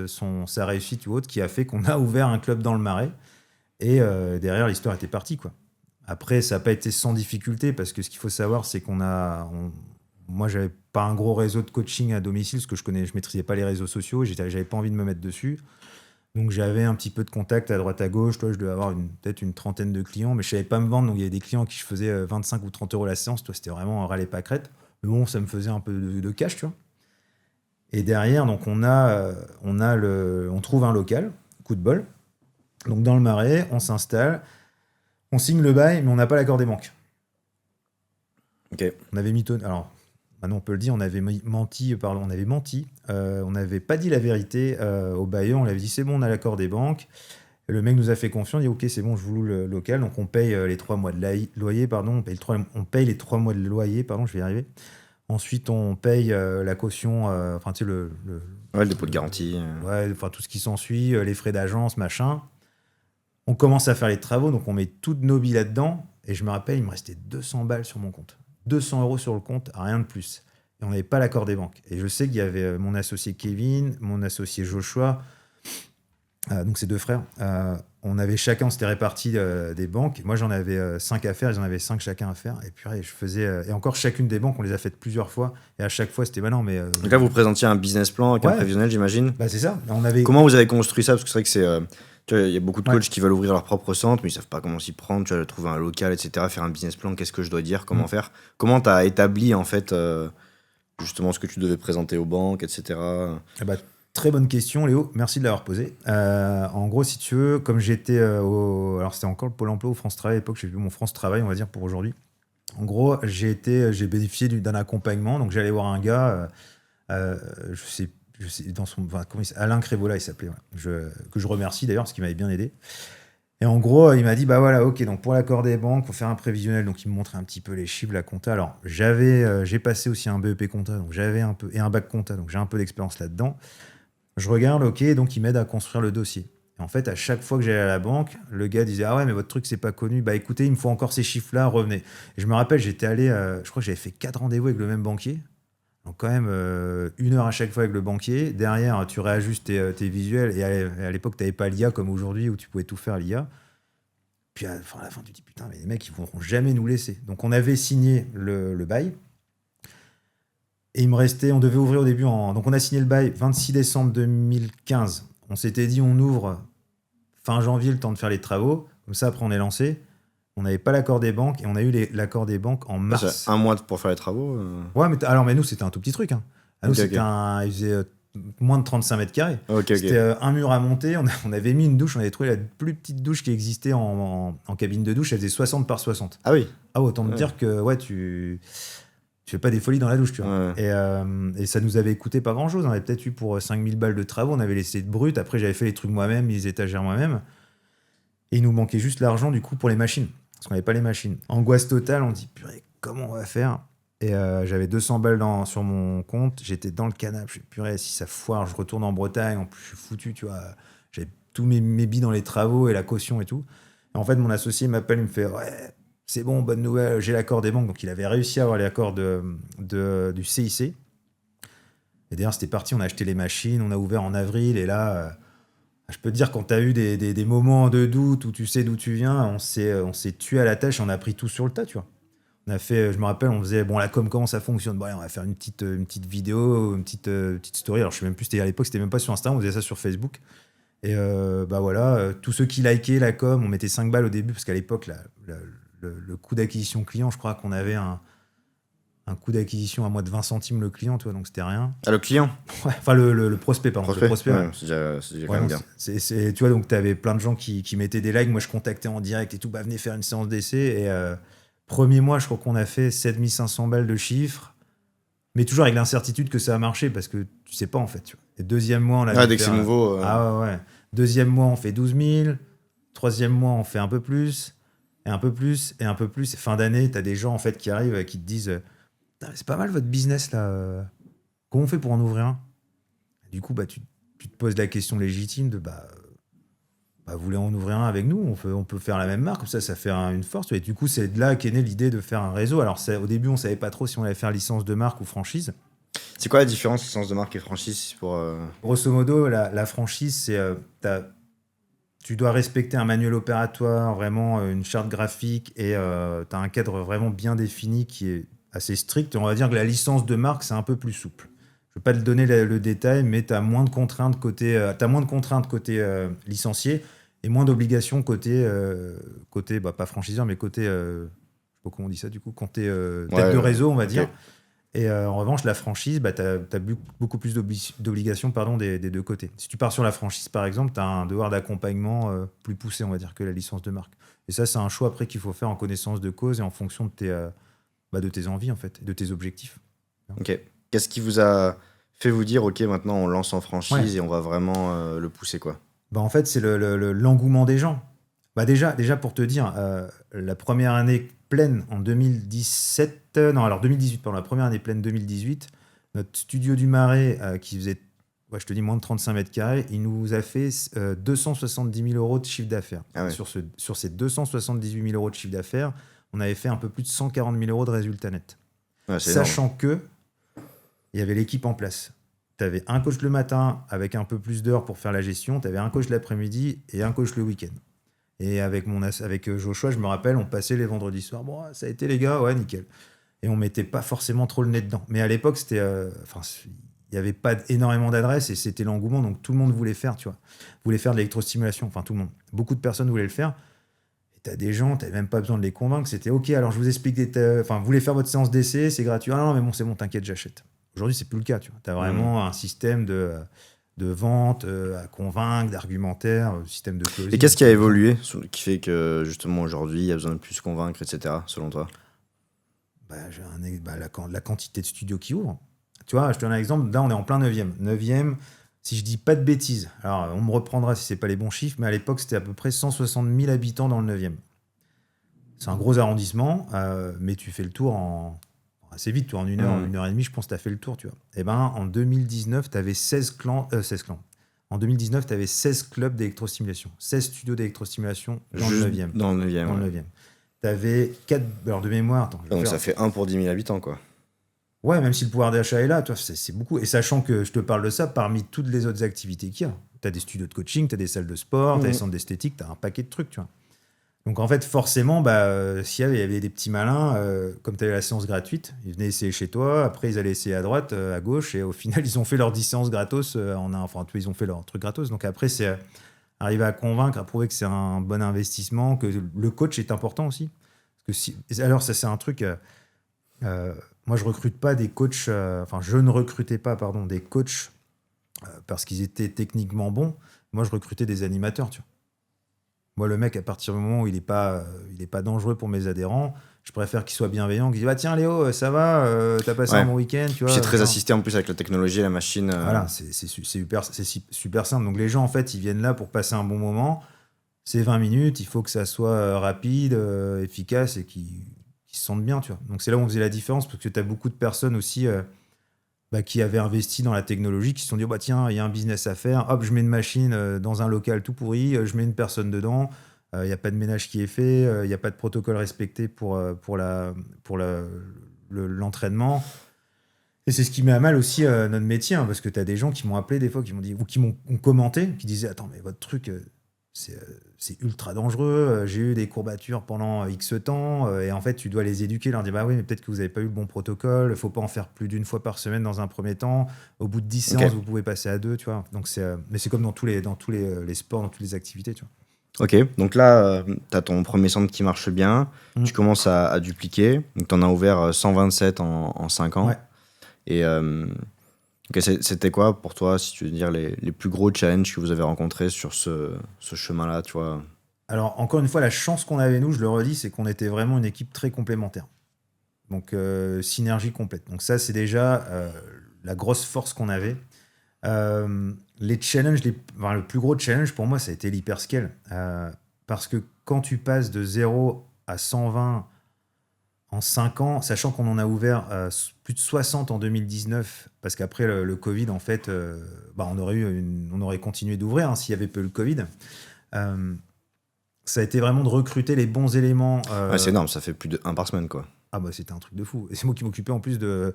sa réussite ou autre qui a fait qu'on a ouvert un club dans le Marais. Et derrière, l'histoire était partie, quoi. Après, ça n'a pas été sans difficulté parce que ce qu'il faut savoir, c'est moi, j'avais pas un gros réseau de coaching à domicile parce que je maîtrisais pas les réseaux sociaux et j'avais pas envie de me mettre dessus. Donc j'avais un petit peu de contact à droite à gauche. Toi, je devais avoir peut-être une trentaine de clients, mais je savais pas me vendre. Donc il y avait des clients qui je faisais 25 ou 30 euros la séance. Toi, c'était vraiment râler pas crête. Mais bon, ça me faisait un peu de cash, tu vois. Et derrière, donc on trouve un local, coup de bol. Donc dans le Marais, on s'installe, on signe le bail, mais on n'a pas l'accord des banques. Ok. On avait alors maintenant on peut le dire, on avait menti. On n'avait pas dit la vérité au bailleur. On lui avait dit c'est bon, on a l'accord des banques. Et le mec nous a fait confiance, il dit ok, c'est bon, je vous loue le local. Donc on paye les 3 mois de loyer, pardon. On paye les 3 mois de loyer, pardon, je vais y arriver. Ensuite, on paye la caution, enfin, tu sais, le dépôt de garantie. Ouais, enfin, tout ce qui s'ensuit, les frais d'agence, machin. On commence à faire les travaux, donc on met toutes nos billes là-dedans. Et je me rappelle, il me restait 200 balles sur mon compte. 200 euros sur le compte, rien de plus. Et on n'avait pas l'accord des banques. Et je sais qu'il y avait mon associé Kevin, mon associé Joshua, donc ces deux frères. On s'était répartis des banques. Moi, j'en avais 5 à faire, ils en avaient 5 chacun à faire. Et puis, je faisais. Et encore, chacune des banques, on les a faites plusieurs fois. Et à chaque fois, c'était non, mais. Donc là, vous présentiez un business plan avec un prévisionnel, j'imagine. Bah, c'est ça. Comment vous avez construit ça? Parce que c'est vrai que c'est. Tu vois, il y a beaucoup de coachs qui veulent ouvrir leur propre centre, mais ils savent pas comment s'y prendre. Tu vois, trouver un local, etc. Faire un business plan. Qu'est-ce que je dois dire? Comment faire? Comment tu as établi, en fait, justement, ce que tu devais présenter aux banques, etc. Très bonne question, Léo. Merci de l'avoir posée. En gros, si tu veux, comme j'étais alors c'était encore le Pôle emploi ou France Travail à l'époque, j'ai vu mon France Travail, on va dire, pour aujourd'hui. En gros, j'ai bénéficié d'un accompagnement. Donc, j'allais voir un gars, je sais, Alain Crévola, il s'appelait, que je remercie d'ailleurs, parce qu'il m'avait bien aidé. Et en gros, il m'a dit, bah voilà, ok, donc pour l'accord des banques, faut faire un prévisionnel. Donc, il me montrait un petit peu les chiffres, la compta. Alors, j'ai passé aussi un BEP compta, donc j'avais et un bac compta, donc j'ai un peu d'expérience là-dedans. Je regarde, ok, donc il m'aide à construire le dossier. Et en fait, à chaque fois que j'allais à la banque, le gars disait ah ouais mais votre truc c'est pas connu. Bah écoutez, il me faut encore ces chiffres-là, revenez. Et je me rappelle, j'étais allé, je crois que j'avais fait 4 rendez-vous avec le même banquier. Donc quand même 1 heure à chaque fois avec le banquier. Derrière, tu réajustes tes visuels. Et à l'époque, tu n'avais pas l'IA comme aujourd'hui où tu pouvais tout faire l'IA. Puis à la fin, tu te dis putain, mais les mecs, ils ne vont jamais nous laisser. Donc on avait signé le bail. Et il me restait, on devait ouvrir au début. Donc on a signé le bail 26 décembre 2015. On s'était dit on ouvre fin janvier, le temps de faire les travaux. Comme ça, après, on est lancé. On n'avait pas l'accord des banques et on a eu l'accord des banques en mars. C'est 1 mois pour faire les travaux. Ouais, mais nous, c'était un tout petit truc. Hein. À nous, Ok, c'était il faisait moins de 35 mètres carrés. Ok, C'était un mur à monter. On avait mis une douche. On avait trouvé la plus petite douche qui existait en cabine de douche. Elle faisait 60 par 60. Ah oui. Ah, autant te dire que ouais, tu fais pas des folies dans la douche, tu vois. Ouais. Et ça nous avait coûté pas grand-chose. On avait peut-être eu pour 5000 balles de travaux. On avait laissé de brut. Après, j'avais fait les trucs moi-même, les étagères moi-même. Et il nous manquait juste l'argent, du coup, pour les machines. Parce qu'on n'avait pas les machines. Angoisse totale, on dit, purée, comment on va faire ? Et j'avais 200 balles sur mon compte. J'étais dans le canapé. Je suis purée, si ça foire, je retourne en Bretagne. En plus, je suis foutu, tu vois. J'avais tous mes billes dans les travaux et la caution et tout. Et en fait, mon associé m'appelle, il me fait, ouais, c'est bon, bonne nouvelle, j'ai l'accord des banques. Donc, il avait réussi à avoir l'accord du CIC. Et d'ailleurs, c'était parti, on a acheté les machines, on a ouvert en avril. Et là, je peux te dire, quand tu as eu des moments de doute où tu sais d'où tu viens, on s'est tué à la tâche et on a pris tout sur le tas, tu vois. On a fait, je me rappelle, on faisait, bon, la com, comment ça fonctionne ? Bon, allez, on va faire une petite vidéo, une petite story. Alors, je sais même plus, à l'époque, c'était même pas sur Insta, on faisait ça sur Facebook. Et bah voilà, tous ceux qui likaient la com, on mettait 5 balles au début, parce qu'à l'époque, le coût d'acquisition client, je crois qu'on avait un coût d'acquisition à moins de 20 centimes le client, tu vois, donc c'était rien. Ah, le client ? Ouais, enfin, le prospect, pardon. Prospect, le prospect, ouais. C'est déjà quand même bien. Tu vois, donc tu avais plein de gens qui mettaient des likes. Moi, je contactais en direct et tout. Bah, venez faire une séance d'essai. Et premier mois, je crois qu'on a fait 7500 balles de chiffre. Mais toujours avec l'incertitude que ça a marché parce que tu sais pas, en fait. Tu vois. Et deuxième mois, on a Dès que c'est nouveau. Ah ouais. Deuxième mois, on fait 12 000. Troisième mois, on fait un peu plus. Et un peu plus. Et un peu plus. Et fin d'année, tu as des gens, en fait, qui arrivent qui te disent c'est pas mal votre business, là. Comment on fait pour en ouvrir un ? Du coup, bah, tu te poses la question légitime de vous voulez en ouvrir un avec nous ? On peut faire la même marque, comme ça fait une force. Et du coup, c'est de là qu'est née l'idée de faire un réseau. Alors, au début, on savait pas trop si on allait faire licence de marque ou franchise. C'est quoi la différence licence de marque et franchise pour Grosso modo, la franchise, c'est tu dois respecter un manuel opératoire, vraiment une charte graphique, et tu as un cadre vraiment bien défini qui est assez strict. Et on va dire que la licence de marque, c'est un peu plus souple. Je ne vais pas te donner le détail, mais tu as moins de contraintes côté, licencié et moins d'obligations côté pas franchiseur, mais côté, je ne sais pas comment on dit ça du coup, côté tête de réseau, on va dire. Et en revanche, la franchise, tu as beaucoup plus d'obligations des deux côtés. Si tu pars sur la franchise, par exemple, tu as un devoir d'accompagnement plus poussé, on va dire, que la licence de marque. Et ça, c'est un choix après qu'il faut faire en connaissance de cause et en fonction de tes envies, en fait, de tes objectifs. Ok. Qu'est-ce qui vous a fait vous dire, ok, maintenant on lance en franchise et on va vraiment le pousser, quoi ? En fait, c'est l'engouement des gens. Déjà, pour te dire, la première année pleine en 2018, la première année pleine 2018, notre studio du Marais, qui faisait, je te dis, moins de 35 mètres carrés, il nous a fait 270 000 euros de chiffre d'affaires. Ah ouais. Sur ces 278 000 euros de chiffre d'affaires, on avait fait un peu plus de 140 000 euros de résultats nets. Ouais, Sachant que il y avait l'équipe en place. Tu avais un coach le matin avec un peu plus d'heures pour faire la gestion, tu avais un coach l'après-midi et un coach le week-end. Et avec Joshua, je me rappelle, on passait les vendredis soirs. Bon, ça a été les gars, ouais, nickel. Et on mettait pas forcément trop le nez dedans. Mais à l'époque, il n'y avait pas énormément d'adresses et c'était l'engouement, donc tout le monde voulait faire, tu vois. Voulait faire de l'électrostimulation, enfin tout le monde. Beaucoup de personnes voulaient le faire. Et tu as des gens, tu n'avais même pas besoin de les convaincre. C'était OK, alors je vous explique vous voulez faire votre séance d'essai, c'est gratuit. Ah non, mais bon, c'est bon, t'inquiète, j'achète. Aujourd'hui, c'est plus le cas, tu vois. Tu as vraiment un système de vente, à convaincre, d'argumentaire, système de closing. Et qu'est-ce qui a évolué qui fait que justement aujourd'hui il y a besoin de plus convaincre, etc. selon toi ? La quantité de studios qui ouvrent. Tu vois, je te donne un exemple. Là, on est en plein 9e. 9e, si je dis pas de bêtises, alors on me reprendra si c'est pas les bons chiffres, mais à l'époque, c'était à peu près 160 000 habitants dans le 9e. C'est un gros arrondissement, mais tu fais le tour assez vite, une heure et demie, je pense que tu as fait le tour, tu vois. En 2019, tu avais 16 clans. En 2019, tu avais 16 clubs d'électrostimulation, 16 studios d'électrostimulation dans le Juste 9e. dans le 9e. Dans le Ouais. 9e. Tu avais 4. Alors, de mémoire, attends. Donc ça fait 1 pour 10 000 habitants, quoi. Ouais, même si le pouvoir d'achat est là, tu vois, c'est beaucoup. Et sachant que je te parle de ça parmi toutes les autres activités qu'il y a. Tu as des studios de coaching, tu as des salles de sport, tu as des centres d'esthétique, tu as un paquet de trucs, tu vois. Donc en fait, forcément, s'il y avait des petits malins, comme tu avais la séance gratuite, ils venaient essayer chez toi, après ils allaient essayer à droite, à gauche, et au final, ils ont fait leurs 10 séances gratos, enfin, ils ont fait leur truc gratos. Donc après, c'est arriver à convaincre, à prouver que c'est un bon investissement, que le coach est important aussi. Parce que alors, ça, c'est un truc. Moi, je recrute pas des coachs, enfin, je ne recrutais pas, pardon, des coachs parce qu'ils étaient techniquement bons. Moi, je recrutais des animateurs, tu vois. Moi, le mec, à partir du moment où il est pas dangereux pour mes adhérents, je préfère qu'il soit bienveillant, qu'il dise bah tiens Léo, ça va, t'as passé un bon week-end, tu vois. C'est très genre. assisté en plus avec la technologie, la machine. Voilà, c'est super simple. Donc les gens, en fait, ils viennent là pour passer un bon moment. C'est 20 minutes, il faut que ça soit rapide, efficace et qu'ils se sentent bien, tu vois. Donc c'est là où on faisait la différence, parce que tu as beaucoup de personnes aussi qui avaient investi dans la technologie, qui se sont dit bah tiens, il y a un business à faire, hop, je mets une machine dans un local tout pourri, je mets une personne dedans, il n'y a pas de ménage qui est fait, il n'y a pas de protocole respecté pour l'entraînement. Et c'est ce qui met à mal aussi notre métier, hein, parce que tu as des gens qui m'ont appelé des fois, qui m'ont dit, ou qui m'ont commenté, qui disaient attends, mais votre truc, c'est ultra dangereux, j'ai eu des courbatures pendant X temps, et en fait, tu dois les éduquer, leur dire bah oui, mais peut-être que vous n'avez pas eu le bon protocole, il faut pas en faire plus d'une fois par semaine dans un premier temps, au bout de 10 séances, vous pouvez passer à 2, tu vois. Donc mais c'est comme dans tous les sports, dans toutes les activités, tu vois. Ok, donc là, tu as ton premier centre qui marche bien, tu commences à dupliquer, donc tu en as ouvert 127 en 5 ans. Ouais. Et c'était quoi pour toi, si tu veux dire, les plus gros challenges que vous avez rencontrés sur ce chemin-là, tu vois? Alors, encore une fois, la chance qu'on avait, nous, je le redis, c'est qu'on était vraiment une équipe très complémentaire. Donc, synergie complète. Donc ça, c'est déjà la grosse force qu'on avait. Les challenges, le plus gros challenge pour moi, ça a été l'hyperscale. Parce que quand tu passes de 0 à 120 en 5 ans, sachant qu'on en a ouvert plus de 60 en 2019, parce qu'après le Covid, en fait, on aurait continué d'ouvrir s'il n'y avait pas eu le Covid. Ça a été vraiment de recruter les bons éléments. Ouais, c'est énorme, ça fait plus de 1 par semaine, quoi. Ah bah c'était un truc de fou. Et c'est moi qui m'occupais en plus de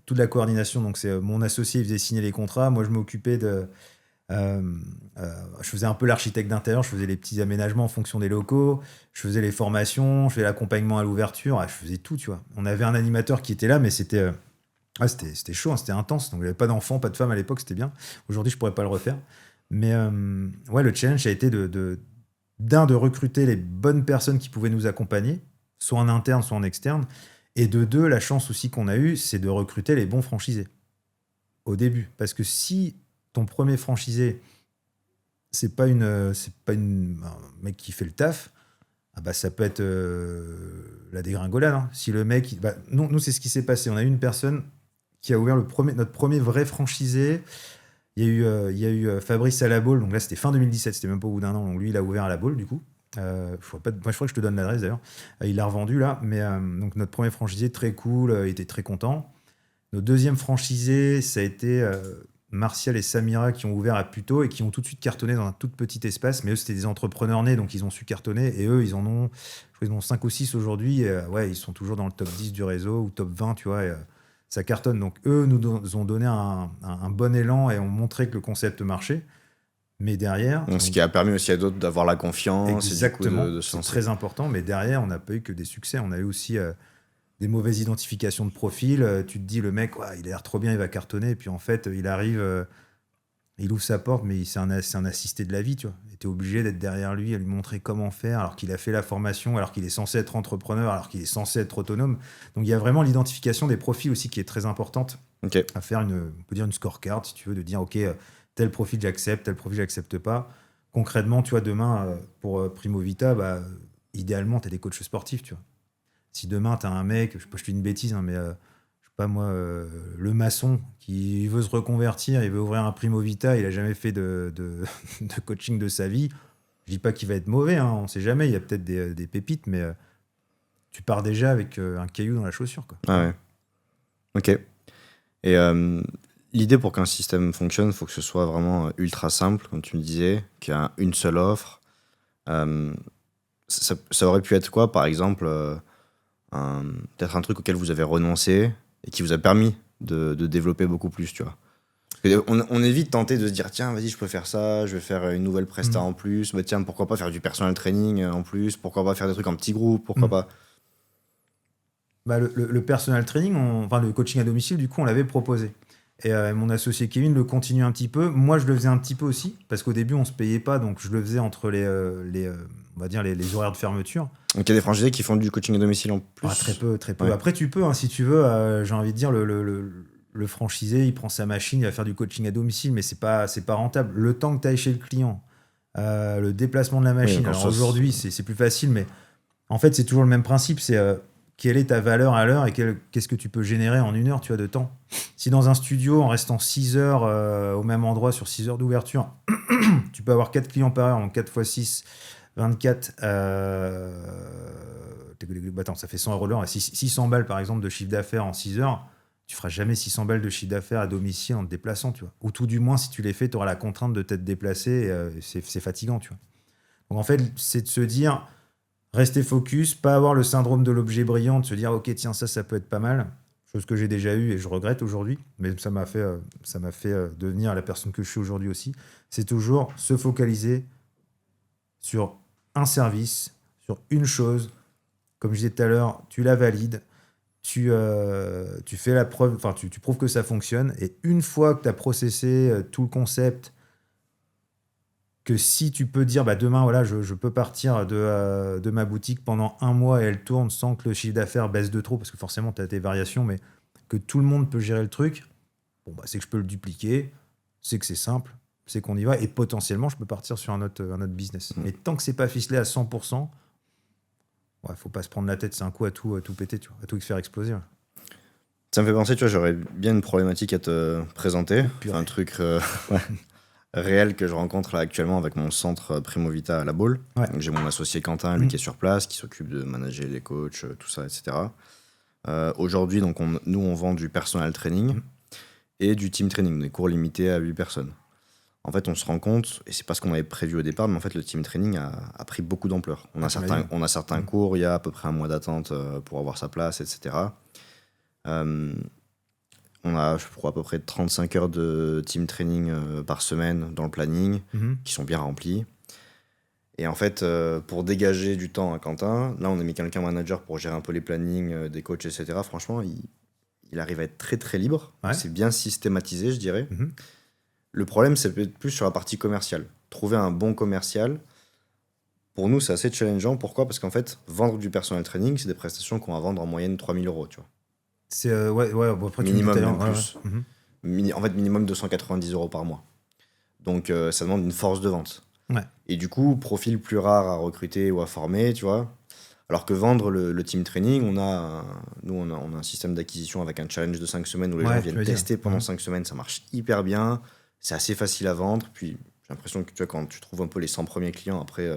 toute la coordination. Donc c'est mon associé, il faisait signer les contrats. Moi je m'occupais de... je faisais un peu l'architecte d'intérieur, je faisais les petits aménagements en fonction des locaux, je faisais les formations, je faisais l'accompagnement à l'ouverture, je faisais tout, tu vois. On avait un animateur qui était là, mais c'était chaud, hein, c'était intense. Donc il n'y avait pas d'enfants, pas de femmes à l'époque, c'était bien. Aujourd'hui, je pourrais pas le refaire. Mais le challenge a été de recruter les bonnes personnes qui pouvaient nous accompagner, soit en interne, soit en externe. Et de deux, la chance aussi qu'on a eue, c'est de recruter les bons franchisés au début. Parce que si ton premier franchisé, c'est pas un mec qui fait le taf, ça peut être la dégringolade. Hein. Si le mec... nous, c'est ce qui s'est passé. On a eu une personne qui a ouvert notre premier vrai franchisé. Il y a eu Fabrice à la Baule, donc là c'était fin 2017, c'était même pas au bout d'un an, donc lui il a ouvert à la Baule du coup. Moi je crois que je te donne l'adresse d'ailleurs. Il l'a revendu là, mais donc notre premier franchisé très cool, il était très content. Notre deuxième franchisé, ça a été Martial et Samira qui ont ouvert à Puteaux et qui ont tout de suite cartonné dans un tout petit espace, mais eux c'était des entrepreneurs nés, donc ils ont su cartonner, et eux ils en ont 5 ou 6 aujourd'hui, et ils sont toujours dans le top 10 du réseau, ou top 20, tu vois, et, ça cartonne. Donc eux nous ont donné un bon élan et ont montré que le concept marchait. Mais derrière... Donc, ce qui a permis aussi à d'autres d'avoir la confiance. Exactement, et du coup de se c'est lancer. très important. Mais derrière, on n'a pas eu que des succès. On a eu aussi des mauvaises identifications de profil. Tu te dis, le mec, il a l'air trop bien, il va cartonner. Et puis en fait, il arrive, il ouvre sa porte, mais c'est un assisté de la vie, tu vois. Et t'es obligé d'être derrière lui, à lui montrer comment faire, alors qu'il a fait la formation, alors qu'il est censé être entrepreneur, alors qu'il est censé être autonome. Donc il y a vraiment l'identification des profils aussi qui est très importante à faire on peut dire une scorecard, si tu veux, de dire, OK, tel profil j'accepte, tel profil j'accepte pas. Concrètement, tu vois, demain, pour Primo Vita, idéalement, tu as des coachs sportifs, tu vois. Si demain, tu as un mec, je te dis une bêtise, hein, mais je sais pas moi, le maçon qui veut se reconvertir, il veut ouvrir un Primo Vita, il a jamais fait de coaching de sa vie, je dis pas qu'il va être mauvais, hein, on sait jamais, il y a peut-être des pépites, mais tu pars déjà avec un caillou dans la chaussure, quoi. Ah ouais. Ok. Et L'idée pour qu'un système fonctionne, il faut que ce soit vraiment ultra simple, comme tu me disais, qu'il y a une seule offre. Euh, ça aurait pu être quoi, par exemple, peut-être un truc auquel vous avez renoncé et qui vous a permis de développer beaucoup plus, tu vois. Parce que on est vite tenté de se dire, tiens, vas-y, je peux faire ça, je vais faire une nouvelle presta en plus, bah, tiens, pourquoi pas faire du personal training en plus, pourquoi pas faire des trucs en petits groupes, pourquoi pas. Bah, le personal training, enfin le coaching à domicile, du coup, on l'avait proposé. Et mon associé Kevin le continue un petit peu. Moi, je le faisais un petit peu aussi, parce qu'au début, on se payait pas, donc je le faisais entre on va dire les horaires de fermeture. Donc il y a des franchisés qui font du coaching à domicile en plus. Très peu, très peu. Ouais. Après, tu peux, hein, si tu veux, j'ai envie de dire, le franchisé, il prend sa machine, il va faire du coaching à domicile, mais c'est pas rentable. Le temps que tu ailles chez le client, le déplacement de la machine. Oui, alors aujourd'hui, c'est plus facile, mais en fait, c'est toujours le même principe. C'est quelle est ta valeur à l'heure et qu'est-ce que tu peux générer en 1 heure, tu as de temps. Si dans un studio, en restant 6 heures au même endroit sur 6 heures d'ouverture, tu peux avoir 4 clients par heure, donc 4 x 6, 24. Attends, ça fait 100 € l'heure. 600 balles, par exemple, de chiffre d'affaires en 6 heures. Tu feras jamais 600 balles de chiffre d'affaires à domicile en te déplaçant, tu vois. Ou tout du moins, si tu les fais, tu auras la contrainte de t'être déplacé. C'est fatigant, tu vois. Donc en fait, c'est de se dire, rester focus, pas avoir le syndrome de l'objet brillant, de se dire, ok, tiens, ça peut être pas mal. Chose que j'ai déjà eue et je regrette aujourd'hui, mais ça m'a fait devenir la personne que je suis aujourd'hui aussi. C'est toujours se focaliser sur un service, sur une chose. Comme je disais tout à l'heure, tu la valides, tu fais la preuve, enfin tu prouves que ça fonctionne, et une fois que tu as processé tout le concept, que si tu peux dire bah demain voilà je peux partir de ma boutique pendant 1 mois et elle tourne sans que le chiffre d'affaires baisse de trop, parce que forcément tu as tes variations, mais que tout le monde peut gérer le truc, bon bah c'est que je peux le dupliquer, c'est que c'est simple, c'est qu'on y va, et potentiellement je peux partir sur un autre business. Mais tant que c'est pas ficelé à 100%, ouais, faut pas se prendre la tête, c'est un coup à tout péter, tu vois, à tout faire exploser. Ouais. Ça me fait penser, tu vois, j'aurais bien une problématique à te présenter. Enfin, un truc réel que je rencontre là actuellement avec mon centre Primo Vita à La Baule. Ouais. Donc, j'ai mon associé Quentin, lui qui est sur place, qui s'occupe de manager les coachs, tout ça, etc. Aujourd'hui, donc nous, on vend du personal training et du team training, des cours limités à 8 personnes. En fait, on se rend compte, et c'est pas ce qu'on avait prévu au départ, mais en fait, le team training a pris beaucoup d'ampleur. On a certains cours, il y a à peu près 1 mois d'attente pour avoir sa place, etc. On a, je crois, à peu près 35 heures de team training par semaine dans le planning, qui sont bien remplis. Et en fait, pour dégager du temps à Quentin, là, on a mis quelqu'un manager pour gérer un peu les plannings des coachs, etc. Franchement, il arrive à être très, très libre. Ouais. C'est bien systématisé, je dirais. Le problème, c'est peut-être plus sur la partie commerciale. Trouver un bon commercial, pour nous, c'est assez challengeant. Pourquoi ? Parce qu'en fait, vendre du personal training, c'est des prestations qu'on va vendre en moyenne 3 000 €, tu vois. C'est après minimum, même plus. En fait, minimum 290 € par mois. Donc, ça demande une force de vente. Ouais. Et du coup, profil plus rare à recruter ou à former, tu vois. Alors que vendre le team training, on a un système d'acquisition avec un challenge de 5 semaines où les gens viennent tester pendant 5 semaines. Ça marche hyper bien. C'est assez facile à vendre. Puis, j'ai l'impression que tu vois, quand tu trouves un peu les 100 premiers clients, après,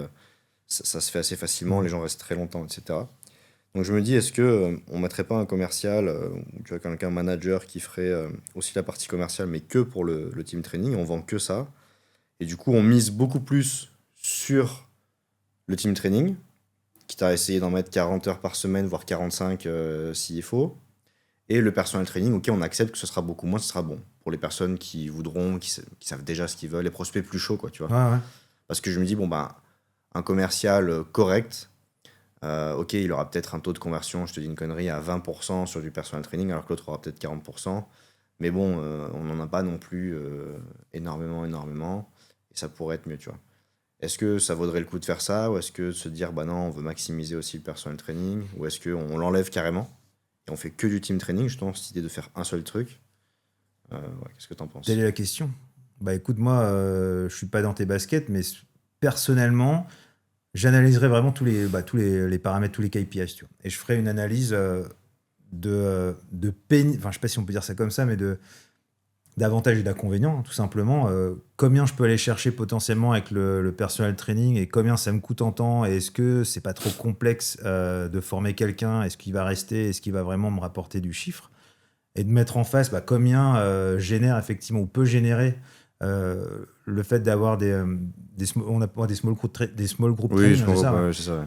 ça se fait assez facilement. Les gens restent très longtemps, etc. Donc je me dis, est-ce que on mettrait pas un commercial ou tu vois quelqu'un manager qui ferait aussi la partie commerciale, mais que pour le team training, on vend que ça, et du coup on mise beaucoup plus sur le team training, quitte à essayer d'en mettre 40 heures par semaine, voire 45 s'il faut, et le personal training, ok, on accepte que ce sera beaucoup moins, ce sera bon pour les personnes qui voudront, qui savent déjà ce qu'ils veulent, les prospects plus chauds, quoi, tu vois. Ouais. Parce que je me dis, bon ben, un commercial correct. Ok, il aura peut-être un taux de conversion, je te dis une connerie, à 20% sur du personal training, alors que l'autre aura peut-être 40%. Mais bon, on n'en a pas non plus énormément. Et ça pourrait être mieux, tu vois. Est-ce que ça vaudrait le coup de faire ça ? Ou est-ce que de se dire, bah non, on veut maximiser aussi le personal training ? Ou est-ce qu'on l'enlève carrément ? Et on fait que du team training, justement, cette idée de faire un seul truc. Qu'est-ce que t'en penses ? Telle est la question. Bah écoute, moi, je suis pas dans tes baskets, mais personnellement, j'analyserai vraiment tous les paramètres, tous les KPIs, tu vois. Et je ferai une analyse de enfin, je sais pas si on peut dire ça comme ça, mais d'avantages et d'inconvénients, tout simplement. Combien je peux aller chercher potentiellement avec le personal training, et combien ça me coûte en temps, et est-ce que c'est pas trop complexe de former quelqu'un, est-ce qu'il va rester, est-ce qu'il va vraiment me rapporter du chiffre, et de mettre en face combien génère effectivement ou peut générer le fait d'avoir on appelle des small group Oui, training, c'est ça, ouais, c'est ça. Ouais.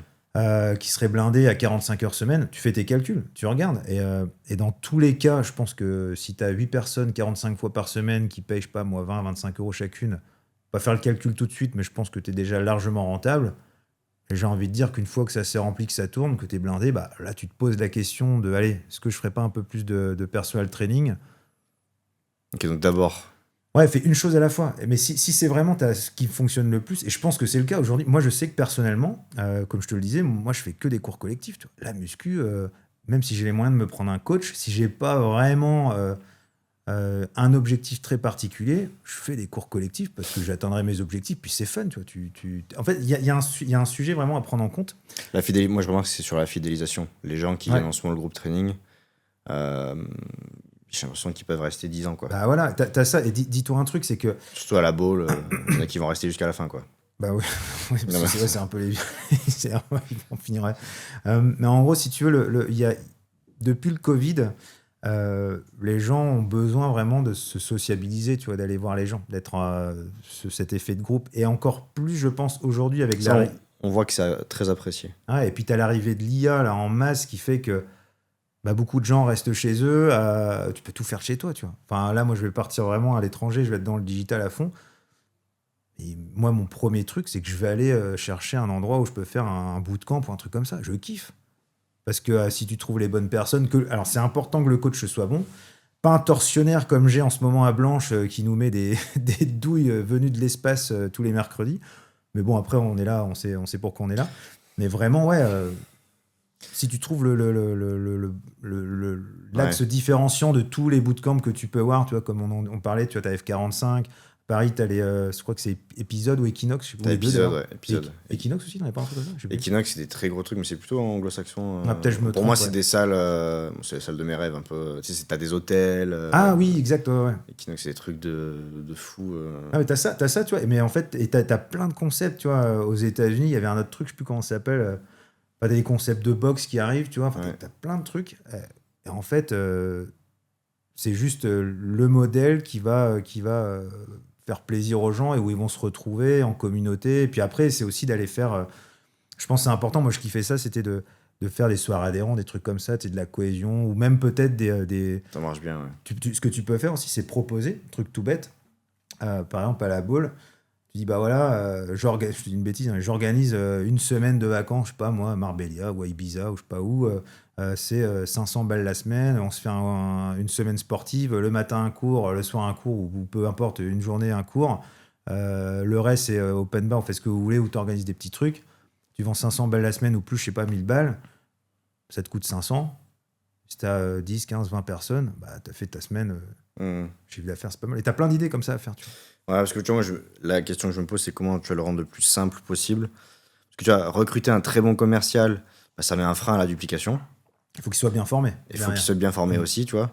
qui serait blindé à 45 heures semaine, tu fais tes calculs, tu regardes. Et dans tous les cas, je pense que si tu as 8 personnes 45 fois par semaine qui payent, je sais pas moi, 20, 25 euros chacune, pas faire le calcul tout de suite, mais je pense que tu es déjà largement rentable. Et j'ai envie de dire qu'une fois que ça s'est rempli, que ça tourne, que tu es blindé, là tu te poses la question de, allez, est-ce que je ferais pas un peu plus de personal training? Ok, donc d'abord. Ouais, fais une chose à la fois. Mais si c'est vraiment ce qui fonctionne le plus, et je pense que c'est le cas aujourd'hui, moi je sais que personnellement, comme je te le disais, moi je fais que des cours collectifs. Tu vois. La muscu, même si j'ai les moyens de me prendre un coach, si j'ai pas vraiment un objectif très particulier, je fais des cours collectifs parce que j'atteindrai mes objectifs, puis c'est fun. Tu vois, En fait, il y a un sujet vraiment à prendre en compte. Moi je remarque que c'est sur la fidélisation. Les gens qui viennent en small group training, j'ai l'impression qu'ils peuvent rester 10 ans, quoi. Bah voilà, t'as ça. Et dis-toi un truc, c'est que. Surtout à la bowl, il y en a qui vont rester jusqu'à la fin, quoi. Bah oui, oui, parce que c'est un peu les. On finirait. Mais en gros, si tu veux, depuis le Covid, les gens ont besoin vraiment de se sociabiliser, tu vois, d'aller voir les gens, d'être cet effet de groupe. Et encore plus, je pense, aujourd'hui avec ça, on voit que c'est très apprécié. Ah, et puis tu as l'arrivée de l'IA là, en masse qui fait que beaucoup de gens restent chez eux. Tu peux tout faire chez toi, tu vois. Enfin, là, moi, je vais partir vraiment à l'étranger, je vais être dans le digital à fond. Et moi, mon premier truc, c'est que je vais aller chercher un endroit où je peux faire un bootcamp ou un truc comme ça. Je kiffe. Parce que si tu trouves les bonnes personnes... Alors, c'est important que le coach soit bon. Pas un tortionnaire comme j'ai en ce moment à Blanche qui nous met des douilles venues de l'espace tous les mercredis. Mais bon, après, on est là, on sait pourquoi on est là. Mais vraiment, ouais... si tu trouves l'axe différenciant de tous les bootcamps que tu peux voir, tu vois, comme on parlait, tu vois, t'as F45, Paris, t'as je crois que c'est Épisode ou Équinoxe, je sais pas. Épisode, Épisode. Équinoxe aussi, il n'y en a pas un truc comme ça. Équinoxe, c'est des très gros trucs, mais c'est plutôt anglo-saxon. Peut-être je me trompe. Pour moi, c'est des salles, c'est les salles de mes rêves, un peu. Tu sais, t'as des hôtels. Ah oui, exact, ouais. Équinoxe, c'est des trucs de fou. Ah, mais t'as ça, tu vois. Mais en fait, et t'as plein de concepts, tu vois. Aux États-Unis, il y avait un autre truc, je sais plus comment ça s'appelle. Pas des concepts de boxe qui arrivent, tu vois. Enfin, t'as plein de trucs. Et en fait, c'est juste le modèle qui va faire plaisir aux gens et où ils vont se retrouver en communauté. Et puis après, c'est aussi d'aller faire... je pense que c'est important. Moi, je kiffais ça, c'était de faire des soirs adhérents, des trucs comme ça, de la cohésion, ou même peut-être des... Ça marche bien, ouais. Ce que tu peux faire aussi, c'est proposer, truc tout bête. Par exemple, à la boule, tu dis, je te dis une bêtise, hein, j'organise une semaine de vacances, je sais pas moi, à Marbella ou à Ibiza ou je sais pas où, c'est 500 balles la semaine, on se fait une semaine sportive, le matin un cours, le soir un cours, ou peu importe, une journée un cours, le reste c'est open bar, on fait ce que vous voulez, ou tu organises des petits trucs, tu vends 500 balles la semaine ou plus, je sais pas, 1000 balles, ça te coûte 500, si tu as 10, 15, 20 personnes, tu as fait ta semaine, chiffre d'affaires, c'est pas mal, et tu as plein d'idées comme ça à faire, tu vois. Ouais, parce que tu vois, la question que je me pose, c'est comment tu vas le rendre le plus simple possible. Parce que tu vois, recruter un très bon commercial, ça met un frein à la duplication. Il faut qu'il soit bien formé. Il faut qu'il soit bien formé aussi, tu vois.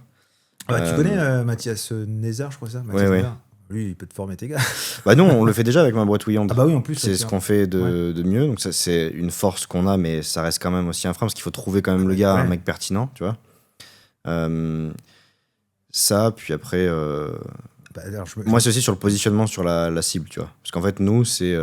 Tu connais Mathias Nézard, je crois ça. Ouais. Lui, il peut te former tes gars. Nous, on le fait déjà avec ma boîte Ouillante. Ah bah oui, en plus. C'est ce qu'on fait de mieux. Donc ça, c'est une force qu'on a, mais ça reste quand même aussi un frein, parce qu'il faut trouver quand même le gars, un mec pertinent, tu vois. Ça, puis après... Moi, c'est aussi sur le positionnement sur la cible, tu vois. Parce qu'en fait, nous, c'est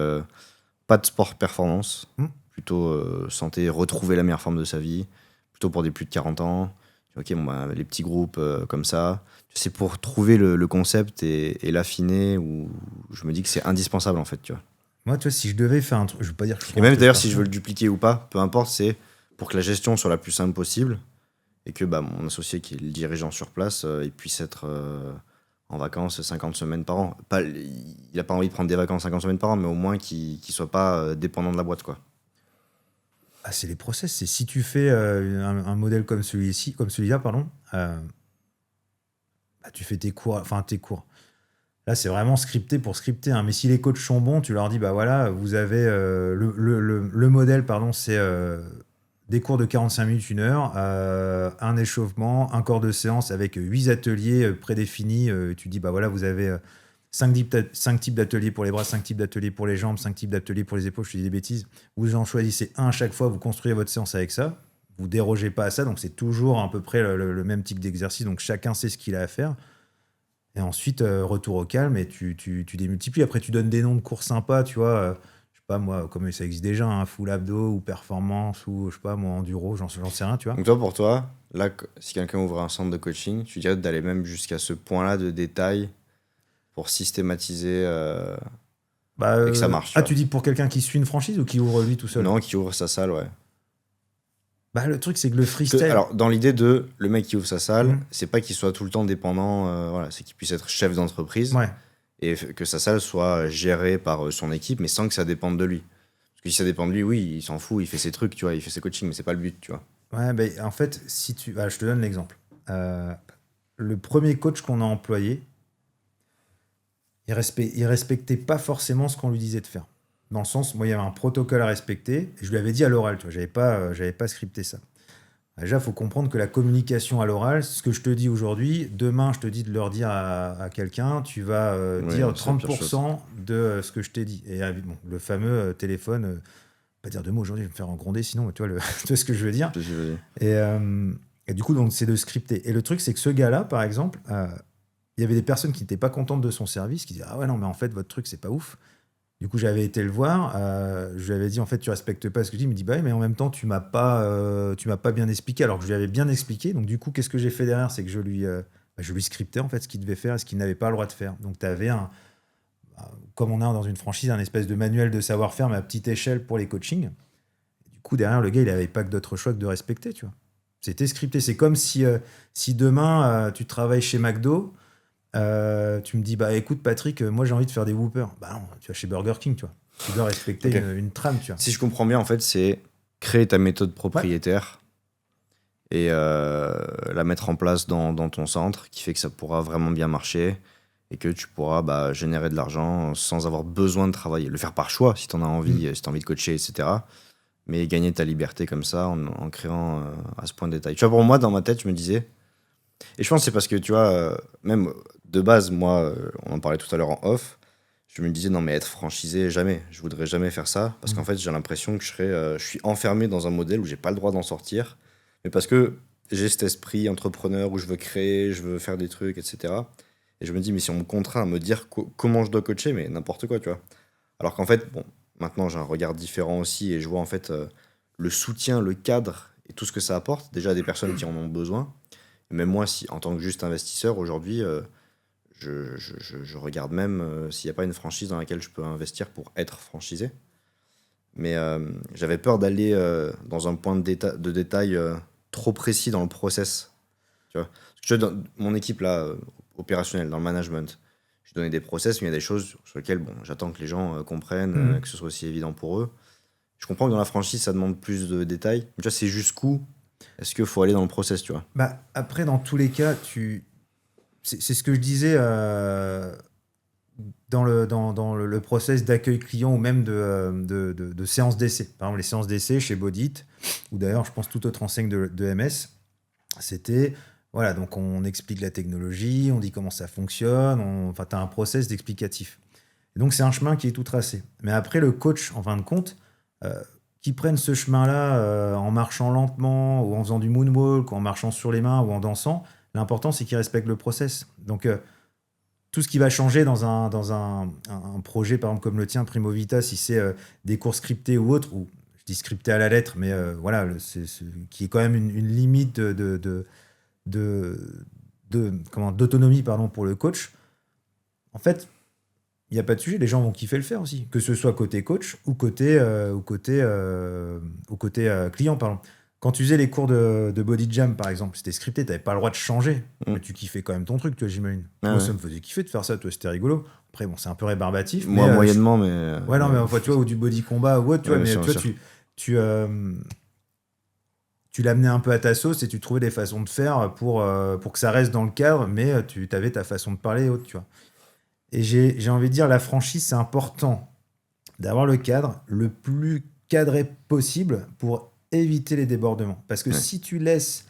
pas de sport performance, plutôt santé, retrouver la meilleure forme de sa vie, plutôt pour des plus de 40 ans. Ok, les petits groupes comme ça, c'est pour trouver le concept et l'affiner, où je me dis que c'est indispensable, en fait, tu vois. Moi, tu vois, si je devais faire un truc, je veux pas dire que je... Et même d'ailleurs, si je veux le dupliquer ou pas, peu importe, c'est pour que la gestion soit la plus simple possible et que mon associé, qui est le dirigeant sur place, il puisse être... en vacances 50 semaines par an. Il n'a pas envie de prendre des vacances 50 semaines par an, mais au moins qu'il ne soit pas dépendant de la boîte, quoi. C'est les process. C'est si tu fais un modèle comme celui-là, tu fais tes cours. Là, c'est vraiment scripté pour scripter. Hein. Mais si les coachs sont bons, tu leur dis, vous avez le modèle, c'est des cours de 45 minutes, 1 heure, un échauffement, un corps de séance avec 8 ateliers prédéfinis. Tu dis, vous avez 5 types d'ateliers pour les bras, 5 types d'ateliers pour les jambes, 5 types d'ateliers pour les épaules. Je te dis des bêtises. Vous en choisissez un à chaque fois, vous construisez votre séance avec ça. vous dérogez pas à ça, donc c'est toujours à peu près le même type d'exercice, donc chacun sait ce qu'il a à faire. Et ensuite, retour au calme et tu démultiplies. Après, tu donnes des noms de cours sympas, tu vois. Je sais pas, moi, comme ça existe déjà, hein, full abdo ou performance ou, je sais pas, moi, enduro, j'en sais rien, tu vois. Donc toi, pour toi, là, si quelqu'un ouvre un centre de coaching, tu dirais d'aller même jusqu'à ce point-là de détail pour systématiser Bah, et que ça marche, tu vois. tu dis pour quelqu'un qui suit une franchise ou qui ouvre lui tout seul? Non, qui ouvre sa salle, ouais. Bah, le truc, c'est que le Parce que, freestyle. alors, dans l'idée de le mec qui ouvre sa salle, Mhm. c'est pas qu'il soit tout le temps dépendant, voilà, c'est qu'il puisse être chef d'entreprise Ouais. et que sa salle soit gérée par son équipe, mais sans que ça dépende de lui. Parce que si ça dépend de lui, oui, il s'en fout, il fait ses trucs, tu vois, il fait ses coachings, mais c'est pas le but, tu vois. Ouais, bah, en fait, si tu. Ah, je te donne l'exemple. Le premier coach qu'on a employé, il respectait pas forcément ce qu'on lui disait de faire. Dans le sens, moi, il y avait un protocole à respecter, et je lui avais dit à l'oral, tu vois, j'avais pas scripté ça. Déjà, il faut comprendre que la communication à l'oral, ce que je te dis aujourd'hui, demain, je te dis de le redire à quelqu'un, tu vas Oui, dire c'est la pire chose. 30% de ce que je t'ai dit. Et bon, le fameux téléphone, pas dire de mots aujourd'hui, je vais me faire en gronder sinon, tu vois, tu vois ce que je veux dire. Et du coup, donc, c'est de scripter. Et le truc, c'est que ce gars-là, par exemple, il y avait des personnes qui n'étaient pas contentes de son service, qui disaient ah ouais, non, mais en fait, votre truc, c'est pas ouf. Du coup, j'avais été le voir, je lui avais dit en fait, tu respectes pas ce que je dis. Il me dit bah oui, mais en même temps, tu m'as pas bien expliqué, alors que je lui avais bien expliqué. Donc, du coup, qu'est-ce que j'ai fait derrière? C'est que je lui scriptais en fait ce qu'il devait faire et ce qu'il n'avait pas le droit de faire. Donc, tu avais comme on a dans une franchise, un espèce de manuel de savoir-faire, mais à petite échelle pour les coachings. Et du coup, derrière, le gars, il avait pas que d'autre choix que de respecter, tu vois. C'était scripté. C'est comme si demain, tu travailles chez McDo. Tu me dis, bah écoute Patrick, moi j'ai envie de faire des Whoopers. Bah non, tu vas chez Burger King, tu vois. Tu dois respecter Ok. une trame, tu vois. Si je comprends bien, en fait, c'est créer ta méthode propriétaire et la mettre en place dans ton centre, qui fait que ça pourra vraiment bien marcher et que tu pourras générer de l'argent sans avoir besoin de travailler. Le faire par choix, si tu en as envie, si tu as envie de coacher, etc. Mais gagner ta liberté comme ça en créant à ce point de détail. Tu vois, pour moi, dans ma tête, je me disais, et je pense que c'est parce que, tu vois, même de base, moi, on en parlait tout à l'heure en off, je me disais, non, mais être franchisé, jamais. Je voudrais jamais faire ça. Parce qu'en fait, j'ai l'impression que je suis enfermé dans un modèle où j'ai pas le droit d'en sortir. Mais parce que j'ai cet esprit entrepreneur où je veux créer, je veux faire des trucs, etc. Et je me dis, mais si on me contraint à me dire comment je dois coacher, mais n'importe quoi, tu vois. Alors qu'en fait, bon, maintenant j'ai un regard différent aussi et je vois en fait le soutien, le cadre et tout ce que ça apporte déjà à des personnes qui en ont besoin. Et même moi, si, en tant que juste investisseur, aujourd'hui, je regarde même s'il n'y a pas une franchise dans laquelle je peux investir pour être franchisé. Mais j'avais peur d'aller dans un point de détail trop précis dans le process. Tu vois. Parce que, tu vois, dans mon équipe là, opérationnelle, dans le management, je donnais des process, mais il y a des choses sur lesquelles bon, j'attends que les gens comprennent, que ce soit aussi évident pour eux. Je comprends que dans la franchise, ça demande plus de détails. Mais tu vois, c'est jusqu'où est-ce qu'il faut aller dans le process, tu vois. Bah, après, dans tous les cas, c'est ce que je disais dans le process d'accueil client ou même de séance d'essai. Par exemple, les séances d'essai chez Bodit, ou d'ailleurs, je pense toute autre enseigne de MS, c'était, voilà, donc on explique la technologie, on dit comment ça fonctionne, enfin, tu as un process d'explicatif. Et donc, c'est un chemin qui est tout tracé. Mais après, le coach, en fin de compte, qui prenne ce chemin-là en marchant lentement, ou en faisant du moonwalk, ou en marchant sur les mains, ou en dansant, l'important, c'est qu'il respecte le process. Donc, tout ce qui va changer dans un projet, par exemple, comme le tien, Primo Vita, si c'est des cours scriptés ou autres, ou je dis scripté à la lettre, mais voilà, qui est quand même une limite d'autonomie pardon, pour le coach, en fait, il n'y a pas de sujet, les gens vont kiffer le faire aussi, que ce soit côté coach ou côté client. Pardon. Quand tu faisais les cours de Body Jam, par exemple, c'était scripté, tu n'avais pas le droit de changer, mais tu kiffais quand même ton truc, toi, j'imagine. Ah Moi, ouais. ça me faisait kiffer de faire ça, toi, c'était rigolo. Après, bon, c'est un peu rébarbatif, Moi, mais moyennement, mais. ouais, non, mais enfin, tu vois, ou du body combat ou autre, tu Ouais, vois, bien mais sûr, tu bien vois, sûr. tu l'amenais un peu à ta sauce et tu trouvais des façons de faire pour que ça reste dans le cadre, mais tu avais ta façon de parler et autre, tu vois. Et j'ai envie de dire, la franchise, c'est important d'avoir le cadre le plus cadré possible pour éviter les débordements. Parce que Ouais. si tu laisses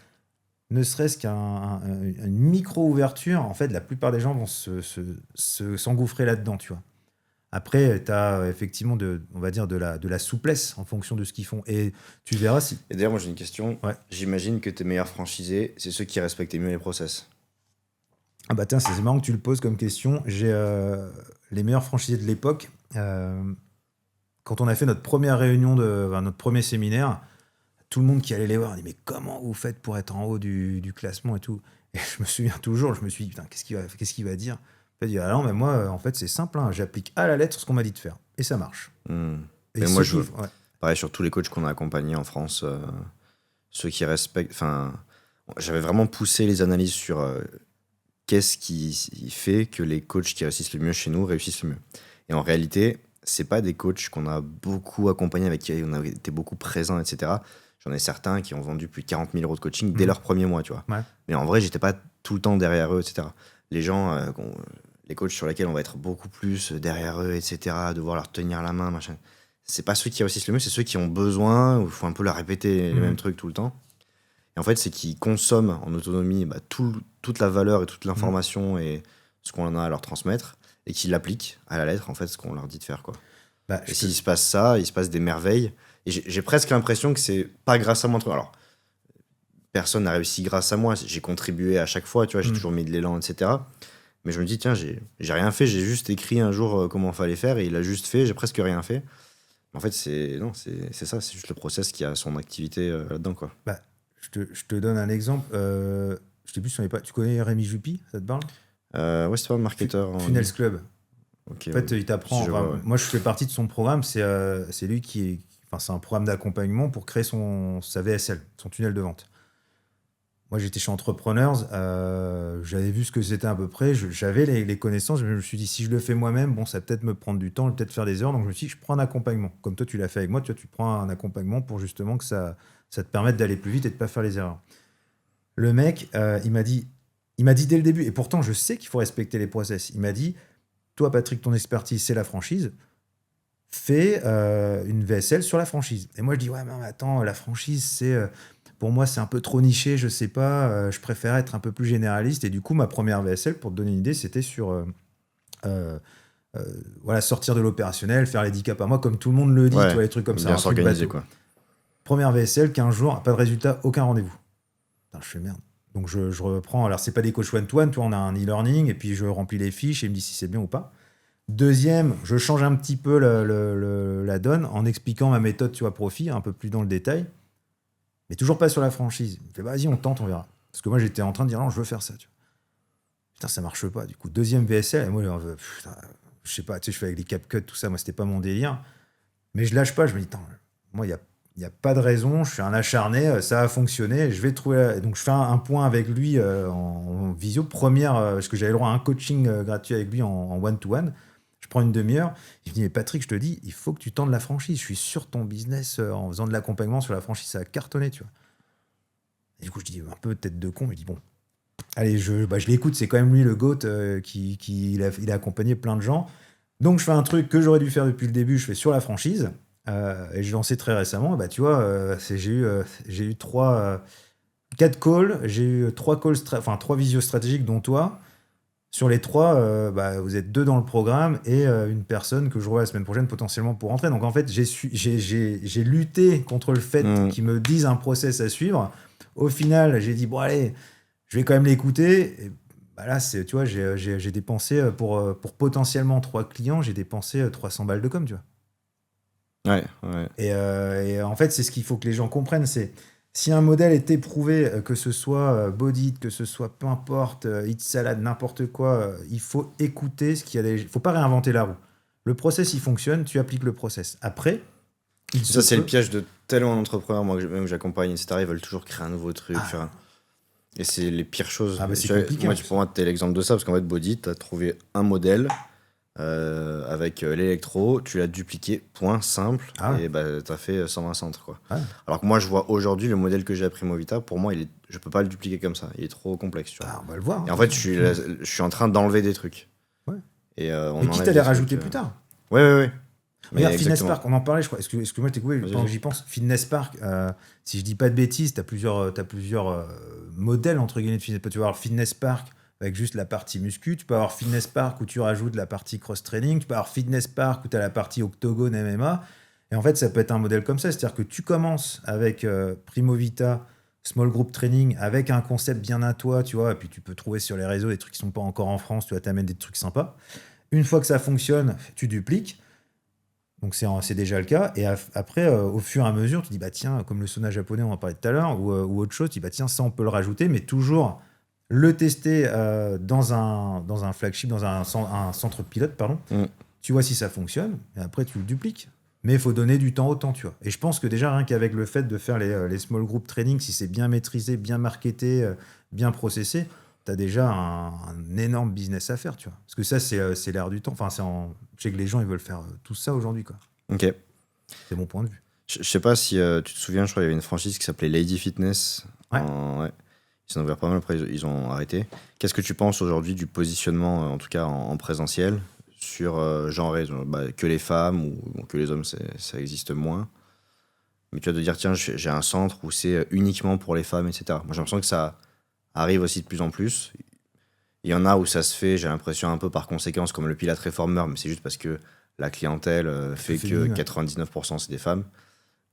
ne serait-ce une micro-ouverture, en fait, la plupart des gens vont s'engouffrer là-dedans, tu vois. Après, tu as effectivement, on va dire, de la souplesse en fonction de ce qu'ils font. Et tu verras si... Et d'ailleurs, moi j'ai une question. Ouais. J'imagine que tes meilleurs franchisés, c'est ceux qui respectaient mieux les process. Ah bah tiens, c'est marrant que tu le poses comme question. J'ai les meilleurs franchisés de l'époque. Quand on a fait notre première réunion, notre premier séminaire, tout le monde qui allait les voir dit mais comment vous faites pour être en haut du classement et tout. Et je me souviens toujours, je me suis dit putain, qu'est-ce qu'il va dire. Il dit ah non mais moi en fait c'est simple, hein, j'applique à la lettre ce qu'on m'a dit de faire et ça marche. Et Mais moi ouais. pareil sur tous les coachs qu'on a accompagnés en France, ceux qui respectent, enfin j'avais vraiment poussé les analyses sur qu'est-ce qui fait que les coachs qui réussissent le mieux chez nous réussissent le mieux. Et en réalité, c'est pas des coachs qu'on a beaucoup accompagnés, avec qui on a été beaucoup présents, etc. J'en ai certains qui ont vendu plus de 40 000 euros de coaching dès leur premier mois, tu vois. Ouais. Mais en vrai, j'étais pas tout le temps derrière eux, etc. Les gens, les coachs sur lesquels on va être beaucoup plus derrière eux, etc., devoir leur tenir la main, machin. C'est pas ceux qui réussissent le mieux, c'est ceux qui ont besoin, où il faut un peu leur répéter les mêmes trucs tout le temps. Et en fait, c'est qu'ils consomment en autonomie toute la valeur et toute l'information et ce qu'on en a à leur transmettre, et qu'ils l'appliquent à la lettre, en fait, ce qu'on leur dit de faire, quoi. Et s'il se passe ça, il se passe des merveilles. Et j'ai presque l'impression que c'est pas grâce à moi. Alors, personne n'a réussi grâce à moi. J'ai contribué à chaque fois, tu vois, j'ai toujours mis de l'élan, etc. Mais je me dis, tiens, j'ai rien fait, j'ai juste écrit un jour comment fallait faire, et il a juste fait, j'ai presque rien fait. En fait, c'est ça, c'est juste le process qui a son activité là-dedans, quoi. Bah, je te donne un exemple. Je sais plus si on est pas. Tu connais Rémi Jupy, ça te parle? Ouais, c'est pas un marketeur. Funnels Club. Okay, en fait, il t'apprend. Je vois, ouais. Moi, je fais partie de son programme. C'est lui qui. Enfin, c'est un programme d'accompagnement pour créer sa VSL, son tunnel de vente. Moi, j'étais chez Entrepreneurs. J'avais vu ce que c'était à peu près. J'avais les connaissances. Je me suis dit, si je le fais moi-même, bon, ça va peut-être me prendre du temps, peut-être faire des heures. Donc, je me suis dit, je prends un accompagnement. Comme toi, tu l'as fait avec moi. Tu prends un accompagnement pour justement que ça te permette d'aller plus vite et de ne pas faire les erreurs. Le mec, il m'a dit dès le début, et pourtant, je sais qu'il faut respecter les process. Il m'a dit, toi, Patrick, ton expertise, c'est la franchise. Fais une VSL sur la franchise. Et moi, je dis, ouais, mais attends, la franchise, pour moi, c'est un peu trop niché, je sais pas. Je préfère être un peu plus généraliste. Et du coup, ma première VSL, pour te donner une idée, c'était sur sortir de l'opérationnel, faire les 10 cas par mois, comme tout le monde le dit, ouais, tu vois, les trucs comme ça. Bien s'organiser, quoi. Première VSL, 15 jours, pas de résultat, aucun rendez-vous. Putain, je fais merde. Donc, je reprends. Alors, c'est pas des coachs one-to-one, toi, on a un e-learning, et puis je remplis les fiches et il me dit si c'est bien ou pas. Deuxième, je change un petit peu la donne en expliquant ma méthode, tu vois, profit, un peu plus dans le détail, mais toujours pas sur la franchise. Il me fait, vas-y, on tente, on verra. Parce que moi, j'étais en train de dire, non, je veux faire ça, tu vois. Putain, ça marche pas. Du coup, deuxième VSL, et moi, putain, je sais pas, tu sais, je fais avec les CapCut, tout ça, moi, c'était pas mon délire. Mais je lâche pas, je me dis, moi, il n'y a pas de raison, je suis un acharné, ça a fonctionné, je vais trouver... Donc, je fais un point avec lui en visio, parce que j'avais le droit à un coaching gratuit avec lui en one-to-one. Je prends une demi-heure. Il me dit, mais Patrick, je te dis, il faut que tu tendes la franchise. Je suis sur ton business en faisant de l'accompagnement sur la franchise, ça a cartonné, tu vois. Et du coup, je dis, un peu tête de con, mais je dis, bon, allez, je l'écoute, c'est quand même lui le GOAT il a accompagné plein de gens. Donc, je fais un truc que j'aurais dû faire depuis le début, je fais sur la franchise. Et je lancé très récemment. Bah, tu vois, j'ai eu 4 calls, j'ai eu 3 visios stratégiques, dont toi. Sur les 3, vous êtes 2 dans le programme et une personne que je revois la semaine prochaine potentiellement pour rentrer. Donc en fait, j'ai lutté contre le fait qu'ils me disent un process à suivre. Au final, j'ai dit, bon allez, je vais quand même l'écouter. Et bah là, tu vois, j'ai dépensé pour potentiellement 3 clients, j'ai dépensé 300 balles de com, tu vois. Ouais. Et en fait, c'est ce qu'il faut que les gens comprennent, c'est si un modèle est éprouvé, que ce soit Body It, que ce soit peu importe, Eat Salad, n'importe quoi, il faut écouter ce qu'il y a déjà. Il ne faut pas réinventer la roue. Le process, il fonctionne, tu appliques le process. Après, ça, c'est le piège de tellement d'entrepreneurs, moi, même que j'accompagne, etc. Ils veulent toujours créer un nouveau truc. Et c'est les pires choses. C'est compliqué. Pour moi, tu es l'exemple de ça, parce qu'en fait, Body, tu as trouvé un modèle avec l'électro, tu l'as dupliqué, point simple, et tu as fait 120 centres, quoi. Alors que moi, je vois aujourd'hui le modèle que j'ai à Primovita, pour moi, je peux pas le dupliquer comme ça, il est trop complexe, tu vois. On va le voir. Et en fait, je suis en train d'enlever des trucs. Ouais. Et quitte à les rajouter plus tard. Ouais. Regarde, Fitness Park, on en parlait, je crois. Excuse-moi, t'es coupé, pendant que j'y pense. Fitness Park, si je dis pas de bêtises, t'as plusieurs modèles, entre guillemets, de Fitness Park. Tu vois, alors, Fitness Park, avec juste la partie muscu. Tu peux avoir Fitness Park où tu rajoutes la partie cross-training. Tu peux avoir Fitness Park où tu as la partie octogone MMA. Et en fait, ça peut être un modèle comme ça. C'est-à-dire que tu commences avec Primo Vita, small group training, avec un concept bien à toi, tu vois. Et puis tu peux trouver sur les réseaux des trucs qui sont pas encore en France. Tu vas t'amener des trucs sympas. Une fois que ça fonctionne, tu dupliques. Donc c'est déjà le cas. Et après, au fur et à mesure, tu dis, bah tiens, comme le sauna japonais, on en parlait tout à l'heure, ou autre chose, tu dis, bah tiens, ça, on peut le rajouter, mais toujours le tester dans un flagship, dans un centre pilote, pardon. Tu vois si ça fonctionne, et après, tu le dupliques. Mais il faut donner du temps au temps, tu vois. Et je pense que déjà, rien qu'avec le fait de faire les small group training, si c'est bien maîtrisé, bien marketé, bien processé, tu as déjà un énorme business à faire, tu vois. Parce que ça, c'est l'air du temps. Enfin, je sais que les gens, ils veulent faire tout ça aujourd'hui, quoi. Ok. C'est mon point de vue. Je sais pas si tu te souviens, je crois qu'il y avait une franchise qui s'appelait Lady Fitness. Ouais. Ouais. Ils en ont ouvert pas mal, après ils ont arrêté. Qu'est-ce que tu penses aujourd'hui du positionnement, en tout cas en présentiel, sur genré, que les femmes ou que les hommes, ça existe moins. Mais tu vas te dire, tiens, j'ai un centre où c'est uniquement pour les femmes, etc. Moi, j'ai l'impression que ça arrive aussi de plus en plus. Il y en a où ça se fait, j'ai l'impression, un peu par conséquence, comme le Pilate Reformer, mais c'est juste parce que la clientèle fait que 99% c'est des femmes.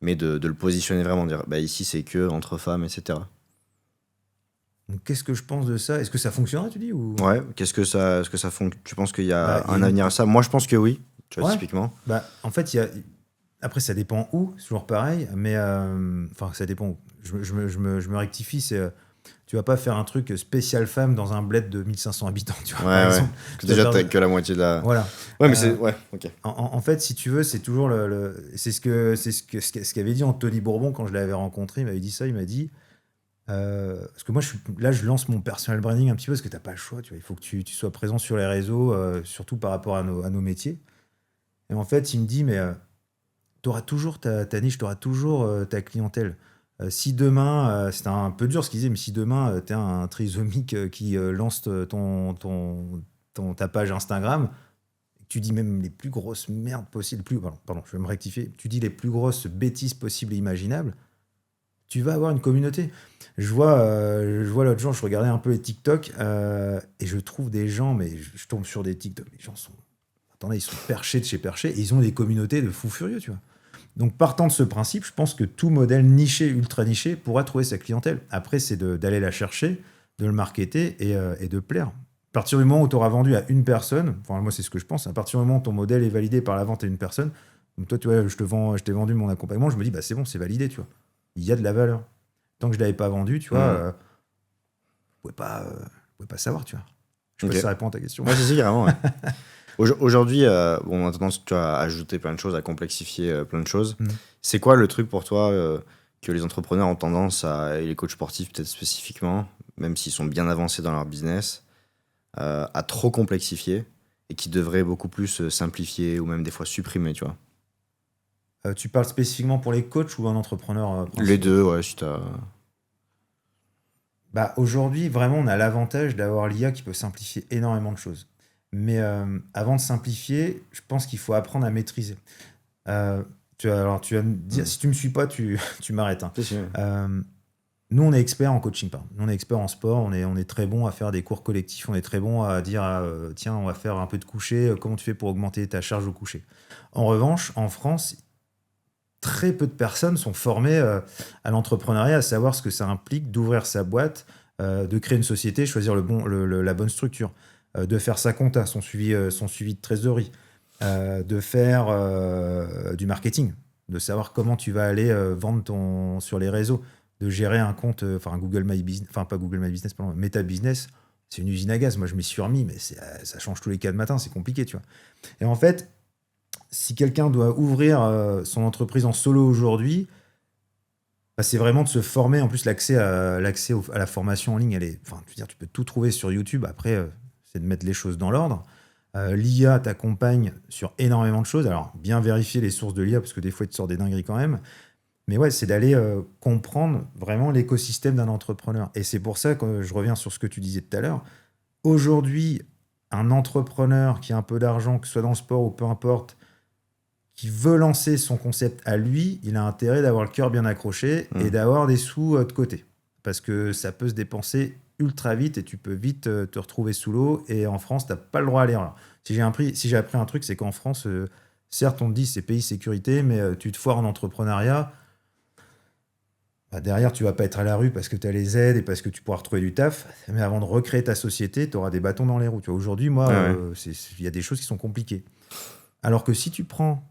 Mais de le positionner vraiment, dire, bah, ici, c'est que entre femmes, etc. Donc, qu'est-ce que je pense de ça? Est-ce que ça fonctionnera, tu dis ou... Ouais, est-ce que ça tu penses qu'il y a Bah, un avenir à ça? Moi, je pense que oui, tu vois, Ouais. typiquement. Bah, en fait, après, ça dépend où, c'est toujours pareil, mais enfin, ça dépend où. Je me rectifie, tu vas pas faire un truc spécial femme dans un bled de 1500 habitants, tu vois, par exemple. Que déjà, t'as que la moitié de la... Voilà. Ouais, mais c'est... Ouais, ok. En fait, si tu veux, c'est toujours c'est ce qu'avait dit Anthony Bourbon quand je l'avais rencontré. Il m'avait dit ça. Il m'a dit parce que moi, je lance mon personal branding un petit peu parce que t'as pas le choix. Tu vois, il faut que tu sois présent sur les réseaux, surtout par rapport à nos métiers. Et en fait, il me dit, mais tu auras toujours ta niche, tu auras toujours ta clientèle. Si demain, c'était un peu dur ce qu'il disait, mais si demain, tu es un trisomique qui lance ta page Instagram, tu dis même les plus grosses merdes possibles, pardon, je vais me rectifier, tu dis les plus grosses bêtises possibles et imaginables, tu vas avoir une communauté. Je vois l'autre jour, je regardais un peu les TikTok et je trouve des gens, mais je tombe sur des TikTok, les gens sont... Attendez, ils sont perchés de chez perchés et ils ont des communautés de fous furieux, tu vois. Donc, partant de ce principe, je pense que tout modèle niché, ultra niché, pourra trouver sa clientèle. Après, c'est d'aller la chercher, de le marketer et de plaire. À partir du moment où tu auras vendu à une personne, enfin, moi, c'est ce que je pense, à partir du moment où ton modèle est validé par la vente à une personne, donc toi, tu vois, je t'ai vendu mon accompagnement, je me dis, bah, c'est bon, c'est validé, tu vois. Il y a de la valeur. Tant que je ne l'avais pas vendu, tu vois, je ne pouvais pas savoir, tu vois. Je sais pas si ça répond à ta question. Ouais, c'est carrément, ouais. Aujourd'hui, on a tendance, tu vois, à ajouter plein de choses, à complexifier plein de choses. C'est quoi le truc pour toi que les entrepreneurs ont tendance et les coachs sportifs peut-être spécifiquement, même s'ils sont bien avancés dans leur business, à trop complexifier et qui devraient beaucoup plus simplifier ou même des fois supprimer, tu vois? Tu parles spécifiquement pour les coachs ou un entrepreneur Les deux, ouais, si t'as... Bah, aujourd'hui, vraiment, on a l'avantage d'avoir l'IA qui peut simplifier énormément de choses. Mais avant de simplifier, je pense qu'il faut apprendre à maîtriser. Tu vas me dire, si tu me suis pas, tu m'arrêtes. Hein. Nous, on est experts en coaching, pardon. Nous, on est experts en sport. On est très bon à faire des cours collectifs. On est très bon à dire, tiens, on va faire un peu de coucher. Comment tu fais pour augmenter ta charge au coucher? En revanche, en France, très peu de personnes sont formées à l'entrepreneuriat, à savoir ce que ça implique d'ouvrir sa boîte, de créer une société, choisir la bonne structure, de faire sa compta, son suivi de trésorerie, de faire du marketing, de savoir comment tu vas aller vendre sur les réseaux, de gérer un compte, enfin Google My Business, enfin pas Google My Business, pardon, Meta Business, c'est une usine à gaz. Moi, je m'y suis remis, mais ça change tous les 4 matins, c'est compliqué, tu vois. Et en fait, si quelqu'un doit ouvrir son entreprise en solo aujourd'hui, bah, c'est vraiment de se former. En plus, l'accès à la formation en ligne, enfin, je veux dire, tu peux tout trouver sur YouTube. Après, c'est de mettre les choses dans l'ordre. L'IA t'accompagne sur énormément de choses. Alors, bien vérifier les sources de l'IA, parce que des fois, il te sort des dingueries quand même. Mais ouais, c'est d'aller comprendre vraiment l'écosystème d'un entrepreneur. Et c'est pour ça que je reviens sur ce que tu disais tout à l'heure. Aujourd'hui, un entrepreneur qui a un peu d'argent, que ce soit dans le sport ou peu importe, qui veut lancer son concept à lui, il a intérêt d'avoir le cœur bien accroché et d'avoir des sous de côté. Parce que ça peut se dépenser ultra vite et tu peux vite te retrouver sous l'eau. Et en France, tu n'as pas le droit à l'erreur. Si j'ai appris un truc, c'est qu'en France, certes, on te dit c'est pays sécurité, mais tu te foires en entrepreneuriat. Bah, derrière, tu vas pas être à la rue parce que tu as les aides et parce que tu pourras retrouver du taf. Mais avant de recréer ta société, tu auras des bâtons dans les roues. Tu vois, aujourd'hui, moi, il y a des choses qui sont compliquées. Alors que si tu prends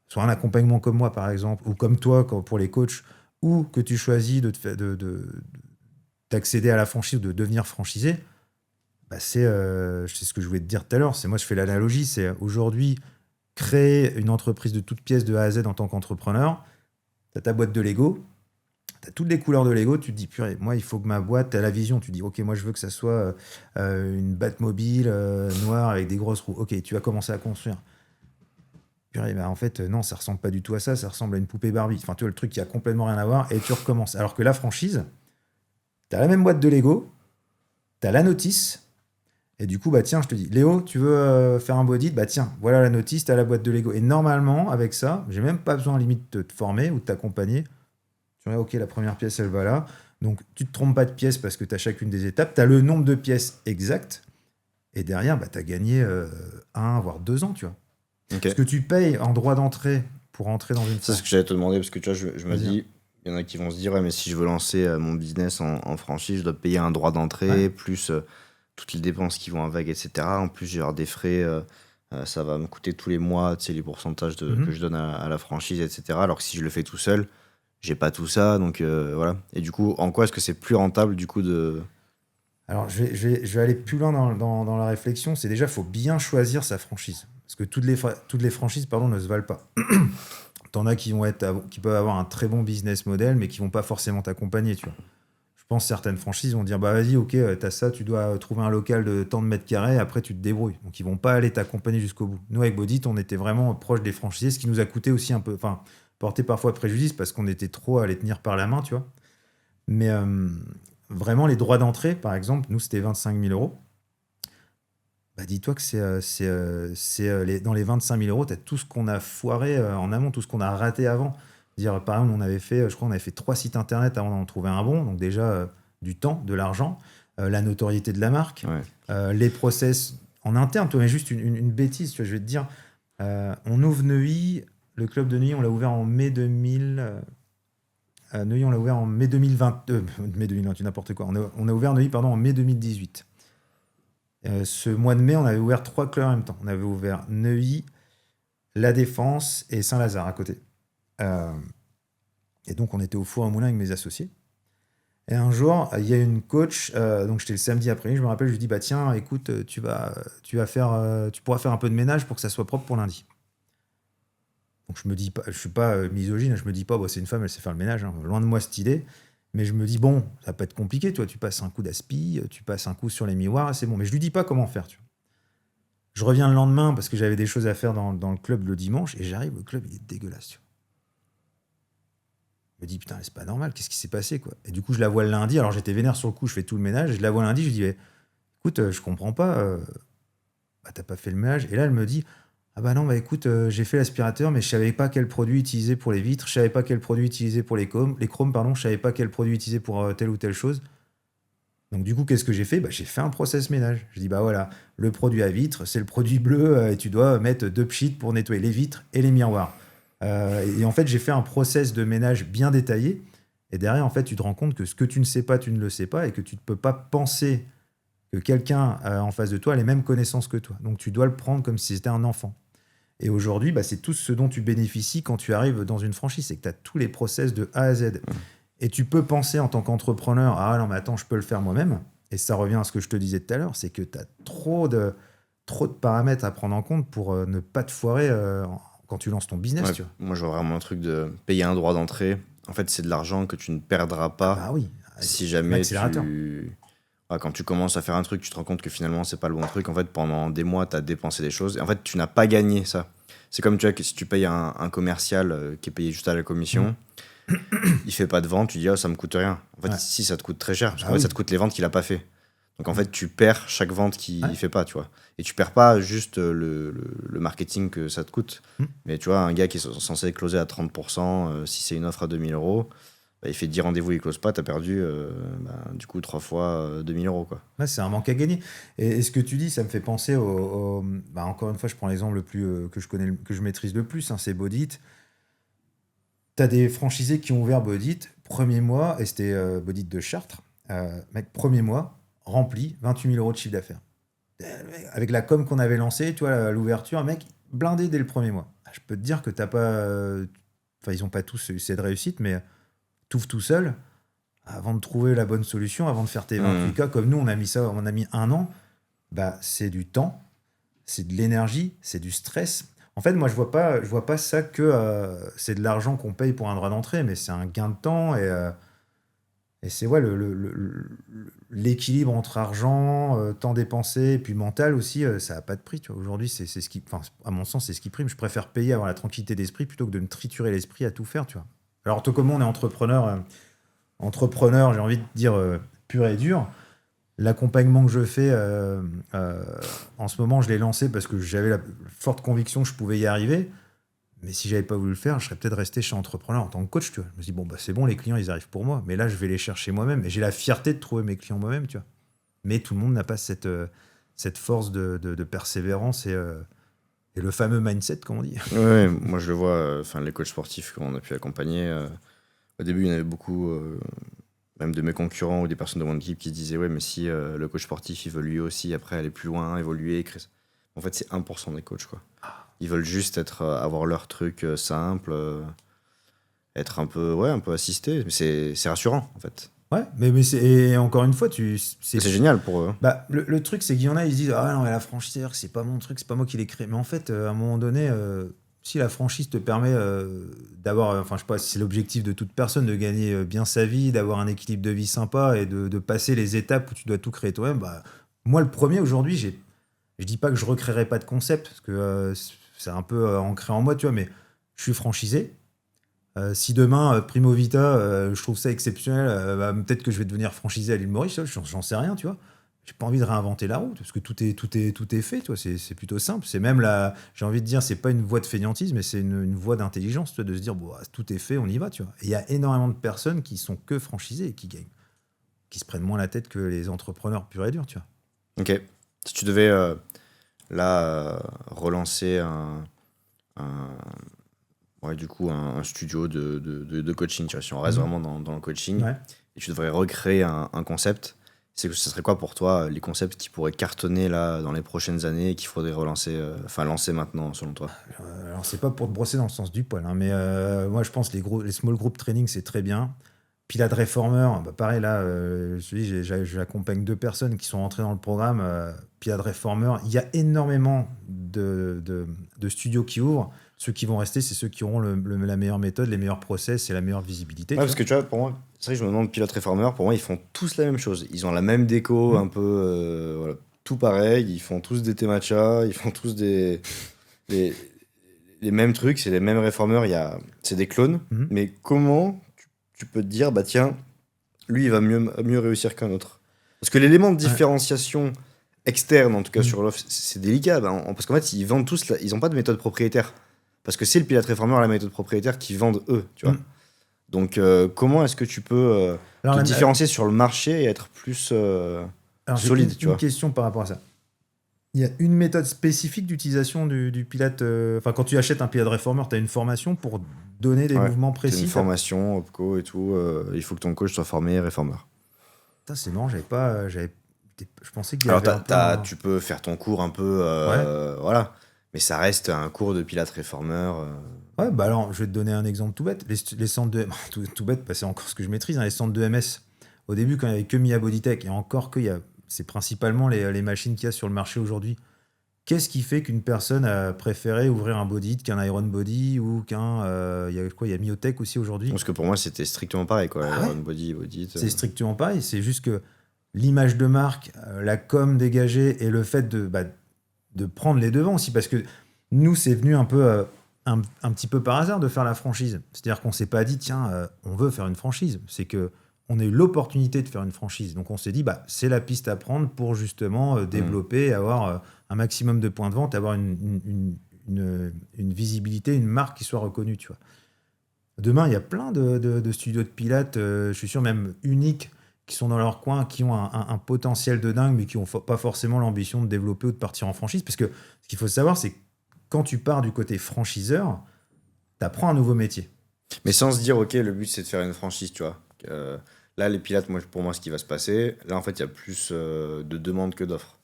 soit un accompagnement comme moi, par exemple, ou comme toi pour les coachs, ou que tu choisis d'accéder à la franchise, de devenir franchisé, bah c'est ce que je voulais te dire tout à l'heure. Moi, je fais l'analogie. C'est aujourd'hui créer une entreprise de toutes pièces de A à Z en tant qu'entrepreneur. Tu as ta boîte de Lego. Tu as toutes les couleurs de Lego, tu te dis, purée, moi, il faut que ma boîte, tu as la vision, tu dis, ok, moi, je veux que ça soit une Batmobile noire avec des grosses roues. Ok, tu vas commencer à construire. Purée, bah, en fait, non, ça ressemble pas du tout à ça, ça ressemble à une poupée Barbie. Enfin, tu vois, le truc qui a complètement rien à voir, et tu recommences. Alors que la franchise, tu as la même boîte de Lego, tu as la notice, et du coup, bah tiens, je te dis, Léo, tu veux faire un body? Bah tiens, voilà la notice, tu as la boîte de Lego. Et normalement, avec ça, j'ai même pas besoin, limite, de te former ou de t'accompagner. Ok, la première pièce, elle va là. Donc, tu ne te trompes pas de pièce parce que tu as chacune des étapes. Tu as le nombre de pièces exact. Et derrière, bah, tu as gagné 1, voire 2 ans, tu vois. Okay. Ce que tu payes en droit d'entrée pour entrer dans une... C'est ce que j'allais te demander, parce que tu vois, je me dis, il y en a qui vont se dire, ouais, mais si je veux lancer mon business en franchise, je dois payer un droit d'entrée, plus toutes les dépenses qui vont avec, etc. En plus, j'ai des frais... ça va me coûter tous les mois, tu sais, les pourcentages que je donne à la franchise, etc. Alors que si je le fais tout seul, j'ai pas tout ça, donc voilà. Et du coup, en quoi est-ce que c'est plus rentable du coup de... Alors, je vais aller plus loin dans la réflexion. C'est déjà, il faut bien choisir sa franchise. Parce que toutes les franchises ne se valent pas. T'en as qui peuvent avoir un très bon business model, mais qui vont pas forcément t'accompagner, tu vois. Je pense que certaines franchises vont dire, bah vas-y, ok, t'as ça, tu dois trouver un local de tant de mètres carrés, après tu te débrouilles. Donc, ils vont pas aller t'accompagner jusqu'au bout. Nous, avec Bodit, on était vraiment proche des franchisés, ce qui nous a coûté aussi un peu... Enfin, porter parfois préjudice parce qu'on était trop à les tenir par la main, tu vois. Mais vraiment, les droits d'entrée, par exemple, nous, c'était 25 000 euros. Bah, dis-toi que dans les 25 000 euros, tu as tout ce qu'on a foiré en amont, tout ce qu'on a raté avant. Dire, par exemple, on avait fait 3 sites internet avant d'en trouver un bon. Donc déjà, du temps, de l'argent, la notoriété de la marque, les process en interne. Tu vois, mais juste une bêtise, tu vois, je vais te dire, on ouvre Neuilly. Le club de Neuilly, on l'a ouvert en mai 2000. Neuilly, on l'a ouvert en mai 2020. Mai 2020, n'importe quoi. On a ouvert Neuilly, en mai 2018. Ce mois de mai, on avait ouvert 3 clubs en même temps. On avait ouvert Neuilly, La Défense et Saint-Lazare à côté. Et donc, on était au four à moulin avec mes associés. Et un jour, il y a une coach, donc j'étais le samedi après-midi, je me rappelle, je lui dis, bah tiens, écoute, tu pourras faire un peu de ménage pour que ça soit propre pour lundi. Donc je me dis pas, je suis pas misogyne, je me dis pas, bah, c'est une femme, elle sait faire le ménage, hein. Loin de moi cette idée. Mais je me dis, bon, ça peut être compliqué, toi, tu passes un coup d'aspi, tu passes un coup sur les miroirs, c'est bon. Mais je lui dis pas comment faire, tu vois. Je reviens le lendemain parce que j'avais des choses à faire dans le club le dimanche, et j'arrive, le club, il est dégueulasse, tu vois. Je me dis, putain, c'est pas normal, qu'est-ce qui s'est passé, quoi. Et du coup, je la vois le lundi, alors j'étais vénère sur le coup, je fais tout le ménage, je la vois lundi, je lui dis, écoute, je comprends pas, bah, t'as pas fait le ménage. Et là, elle me dit, ah bah non, bah écoute, j'ai fait l'aspirateur, mais je savais pas quel produit utiliser pour les vitres, je savais pas quel produit utiliser pour les chromes, pardon, je savais pas quel produit utiliser pour telle ou telle chose. Donc du coup, qu'est-ce que j'ai fait? Bah, j'ai fait un process ménage. Je dis, bah voilà, le produit à vitre, c'est le produit bleu, et tu dois mettre 2 pchits pour nettoyer les vitres et les miroirs. Et en fait, j'ai fait un process de ménage bien détaillé. Et derrière, en fait, tu te rends compte que ce que tu ne sais pas, tu ne le sais pas, et que tu ne peux pas penser que quelqu'un en face de toi a les mêmes connaissances que toi. Donc tu dois le prendre comme si c'était un enfant. Et aujourd'hui, bah, c'est tout ce dont tu bénéficies quand tu arrives dans une franchise, c'est que tu as tous les process de A à Z. Et tu peux penser en tant qu'entrepreneur, ah non, mais attends, je peux le faire moi-même. Et ça revient à ce que je te disais tout à l'heure, c'est que tu as trop de paramètres à prendre en compte pour ne pas te foirer quand tu lances ton business. Tu vois. Moi, je vois vraiment un truc de payer un droit d'entrée. En fait, c'est de l'argent que tu ne perdras pas bah oui, si jamais quand tu commences à faire un truc, tu te rends compte que finalement, c'est pas le bon truc. En fait, pendant des mois, tu as dépensé des choses. Et en fait, tu n'as pas gagné ça. C'est comme, tu vois, que si tu payes un commercial qui est payé juste à la commission, il fait pas de vente, tu dis, oh, ça me coûte rien. En fait, si, ça te coûte très cher. Parce qu'en fait, ça te coûte les ventes qu'il a pas fait. Donc, en fait, tu perds chaque vente qu'il fait pas, tu vois. Et tu perds pas juste le marketing que ça te coûte. Mais tu vois, un gars qui est censé closer à 30%, si c'est une offre à 2 000 euros, il fait 10 rendez-vous, il close pas, t'as perdu du coup 3 fois 2000 euros, quoi. Ouais, c'est un manque à gagner. Et ce que tu dis, ça me fait penser bah, encore une fois, je prends l'exemple le plus que je connais, que je maîtrise le plus, hein, c'est Bodit. T'as des franchisés qui ont ouvert Bodit, premier mois, et c'était Bodit de Chartres. Mec, premier mois, rempli, 28 000 euros de chiffre d'affaires. Avec la com qu'on avait lancée, tu vois, l'ouverture, mec, blindé dès le premier mois. Je peux te dire que t'as pas. Enfin, ils ont pas tous eu cette réussite, mais t'ouvres tout seul, avant de trouver la bonne solution, avant de faire tes 28 cas, comme nous, on a mis 1 an, bah, c'est du temps, c'est de l'énergie, c'est du stress. En fait, moi, je vois pas ça que c'est de l'argent qu'on paye pour un droit d'entrée, mais c'est un gain de temps et c'est ouais, l'équilibre entre argent, temps dépensé, et puis mental aussi, ça n'a pas de prix. Tu vois. Aujourd'hui, c'est ce qui, enfin, à mon sens, c'est ce qui prime. Je préfère payer, avoir la tranquillité d'esprit plutôt que de me triturer l'esprit à tout faire. Tu vois. Alors, toi, comment on est entrepreneur, j'ai envie de dire pur et dur. L'accompagnement que je fais en ce moment, je l'ai lancé parce que j'avais la forte conviction que je pouvais y arriver. Mais si j'avais pas voulu le faire, je serais peut-être resté chez Entrepreneur en tant que coach, tu vois. Je me suis dit, bon, bah, c'est bon, les clients, ils arrivent pour moi. Mais là, je vais les chercher moi-même. Et j'ai la fierté de trouver mes clients moi-même, tu vois. Mais tout le monde n'a pas cette force de persévérance et le fameux mindset, comme on dit. Ouais, moi je le vois, les coachs sportifs qu'on a pu accompagner, au début il y en avait beaucoup, même de mes concurrents ou des personnes de mon équipe qui se disaient ouais mais si le coach sportif il veut lui aussi après aller plus loin, évoluer, créer... En fait c'est 1% des coachs, quoi. Ils veulent juste avoir leur truc simple, être un peu assisté, mais c'est rassurant en fait. Ouais, mais et encore une fois, C'est génial pour eux. Bah, le truc, c'est qu'il y en a, ils se disent, ah non, mais la franchise, c'est pas mon truc, c'est pas moi qui l'ai créé. Mais en fait, à un moment donné, si la franchise te permet d'avoir, enfin, je sais pas, si c'est l'objectif de toute personne, de gagner bien sa vie, d'avoir un équilibre de vie sympa et de passer les étapes où tu dois tout créer toi-même, bah, moi, le premier, aujourd'hui, je dis pas que je recréerai pas de concept, parce que c'est un peu ancré en moi, tu vois, mais je suis franchisé. Si demain, Primo Vita, je trouve ça exceptionnel, bah, peut-être que je vais devenir franchisé à l'île Maurice, j'en sais rien, tu vois. J'ai pas envie de réinventer la roue, parce que tout est fait, tu vois. C'est plutôt simple. C'est même j'ai envie de dire, c'est pas une voie de fainéantise, mais c'est une voie d'intelligence, tu vois, de se dire, bon, tout est fait, on y va, tu vois. Et il y a énormément de personnes qui sont que franchisées et qui gagnent, qui se prennent moins la tête que les entrepreneurs purs et durs, tu vois. Ok. Si tu devais relancer du coup, un studio de coaching, tu vois, si on reste vraiment dans le coaching, Ouais. et tu devrais recréer un concept, ce serait quoi pour toi les concepts qui pourraient cartonner là dans les prochaines années et qu'il faudrait lancer maintenant selon toi? Alors, c'est pas pour te brosser dans le sens du poil, hein, mais moi, je pense que les small group training, c'est très bien. Pilote Reformer, bah pareil, là, je te dis, j'accompagne 2 personnes qui sont rentrées dans le programme. Pilote Reformer, il y a énormément de studios qui ouvrent. Ceux qui vont rester, c'est ceux qui auront la meilleure méthode, les meilleurs process et la meilleure visibilité. Ouais, parce que tu vois, pour moi, c'est vrai que je me demande, Pilote Reformer, pour moi, ils font tous la même chose. Ils ont la même déco, un peu, voilà, tout pareil. Ils font tous des thé matcha, ils font tous les mêmes trucs, c'est les mêmes réformeurs, c'est des clones. Mais comment tu peux te dire, bah tiens, lui, il va mieux réussir qu'un autre? Parce que l'élément de différenciation externe, en tout cas sur l'offre, c'est délicat. Parce qu'en fait, ils vendent tous, ils n'ont pas de méthode propriétaire. Parce que c'est le Pilote Reformer, la méthode propriétaire, qui vendent eux, tu vois. Donc, comment est-ce que tu peux te différencier sur le marché et être plus solide, tu vois? Une question par rapport à ça. Il y a une méthode spécifique d'utilisation du pilote. Enfin, quand tu achètes un pilote Reformer, tu as une formation pour donner des mouvements précis. Une formation, OPCO et tout. Il faut que ton coach soit formé Reformer. Putain, c'est marrant, je pensais qu'il y Alors, avait tu peux faire ton cours un peu, voilà. Mais ça reste un cours de Pilote Reformer. Ouais, bah alors, je vais te donner un exemple tout bête. Les centres de... tout bête, c'est encore ce que je maîtrise, hein, les centres de MS. Au début, quand il n'y avait que Mia Bodytech, et encore c'est principalement les machines qu'il y a sur le marché aujourd'hui. Qu'est-ce qui fait qu'une personne a préféré ouvrir un Bodit qu'un Iron Body ou qu'un... il y a Myotech aussi aujourd'hui. Parce que pour moi, c'était strictement pareil, quoi. Iron Body, Bodit. C'est strictement pareil. C'est juste que l'image de marque, la com dégagée et le fait de prendre les devants aussi. Parce que nous, c'est venu un peu... un petit peu par hasard de faire la franchise. C'est-à-dire qu'on s'est pas dit, tiens, on veut faire une franchise. C'est que on a eu l'opportunité de faire une franchise. Donc on s'est dit, bah, c'est la piste à prendre pour justement développer, avoir un maximum de points de vente, avoir une visibilité, une marque qui soit reconnue, tu vois. Demain, il y a plein de studios de pilates, je suis sûr même uniques, qui sont dans leur coin, qui ont un potentiel de dingue, mais qui n'ont pas forcément l'ambition de développer ou de partir en franchise. Parce que ce qu'il faut savoir, c'est que quand tu pars du côté franchiseur, tu apprends un nouveau métier. Mais sans se dire, ok, le but c'est de faire une franchise, tu vois. Là, les pilates, pour moi, ce qui va se passer, là, en fait, il y a plus de demandes que d'offres.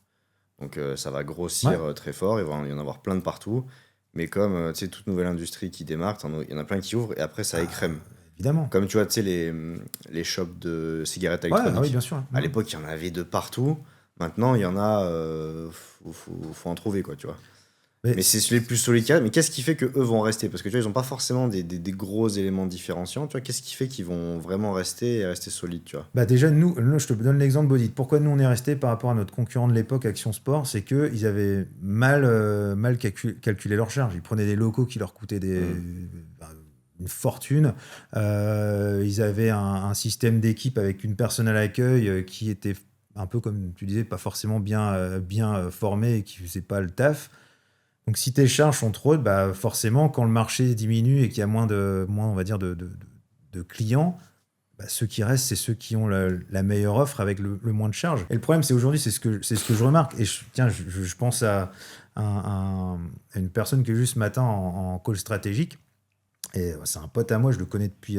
Donc, ça va grossir très fort, il va y en avoir plein de partout. Mais comme, tu sais, toute nouvelle industrie qui démarre, il y en a plein qui ouvrent et après, ça écrème. Évidemment. Comme tu vois, tu sais, les shops de cigarettes Ouais, électroniques. oui, bien sûr. À l'époque, il y en avait de partout. Maintenant, il y en a, faut en trouver, quoi, tu vois. Mais c'est les plus solides. Mais qu'est-ce qui fait qu'eux vont rester? Parce que tu vois, ils n'ont pas forcément des gros éléments différenciants. Tu vois, qu'est-ce qui fait qu'ils vont vraiment rester et rester solides, tu vois? Bah déjà, nous, je te donne l'exemple Bodit. Pourquoi nous, on est resté par rapport à notre concurrent de l'époque, Action Sport? C'est qu'ils avaient mal calculé leurs charges. Ils prenaient des locaux qui leur coûtaient une fortune. Ils avaient un système d'équipe avec une personne à l'accueil qui était un peu, comme tu disais, pas forcément bien formé et qui faisait pas le taf. Donc, si tes charges sont trop hautes, bah forcément, quand le marché diminue et qu'il y a moins on va dire, de clients, bah, ceux qui restent, c'est ceux qui ont la meilleure offre avec le moins de charges. Et le problème, c'est aujourd'hui, c'est ce que je remarque. Et je pense à une personne que j'ai vue ce matin en call stratégique. Et c'est un pote à moi, je le connais depuis.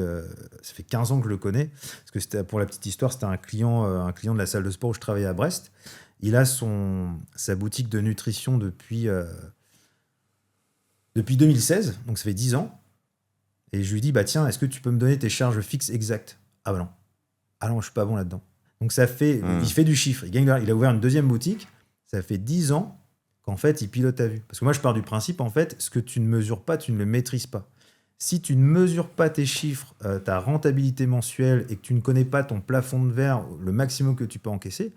Ça fait 15 ans que je le connais. Parce que c'était, pour la petite histoire, c'était un client de la salle de sport où je travaillais à Brest. Il a sa boutique de nutrition depuis 2016, donc ça fait 10 ans. Et je lui dis, bah tiens, est-ce que tu peux me donner tes charges fixes exactes? Ah bah non. Ah non, je suis pas bon là-dedans. Donc ça fait, il fait du chiffre. Il a ouvert une deuxième boutique. Ça fait 10 ans qu'en fait, il pilote à vue. Parce que moi, je pars du principe, en fait, ce que tu ne mesures pas, tu ne le maîtrises pas. Si tu ne mesures pas tes chiffres, ta rentabilité mensuelle, et que tu ne connais pas ton plafond de verre, le maximum que tu peux encaisser,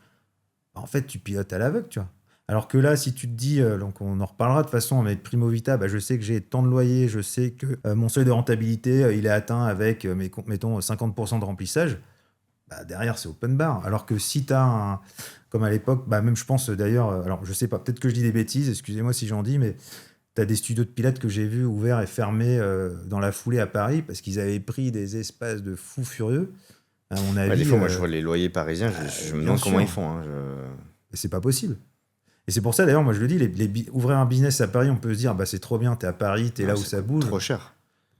bah, en fait, tu pilotes à l'aveugle, tu vois. Alors que là, si tu te dis, donc on en reparlera de toute façon, avec Primo Vita, bah, je sais que j'ai tant de loyer, je sais que mon seuil de rentabilité, il est atteint avec, mettons, 50% de remplissage, bah, derrière, c'est open bar. Alors que si tu as comme à l'époque, bah, même je pense d'ailleurs, alors je sais pas, peut-être que je dis des bêtises, excusez-moi si j'en dis, mais tu as des studios de pilates que j'ai vus ouverts et fermés dans la foulée à Paris parce qu'ils avaient pris des espaces de fous furieux. À mon avis, Des fois, moi, je vois les loyers parisiens, je me demande comment ils font. Hein, C'est pas possible. Et c'est pour ça, d'ailleurs, moi je le dis, ouvrir un business à Paris, on peut se dire, bah, c'est trop bien, t'es à Paris, t'es là où ça bouge. Trop cher.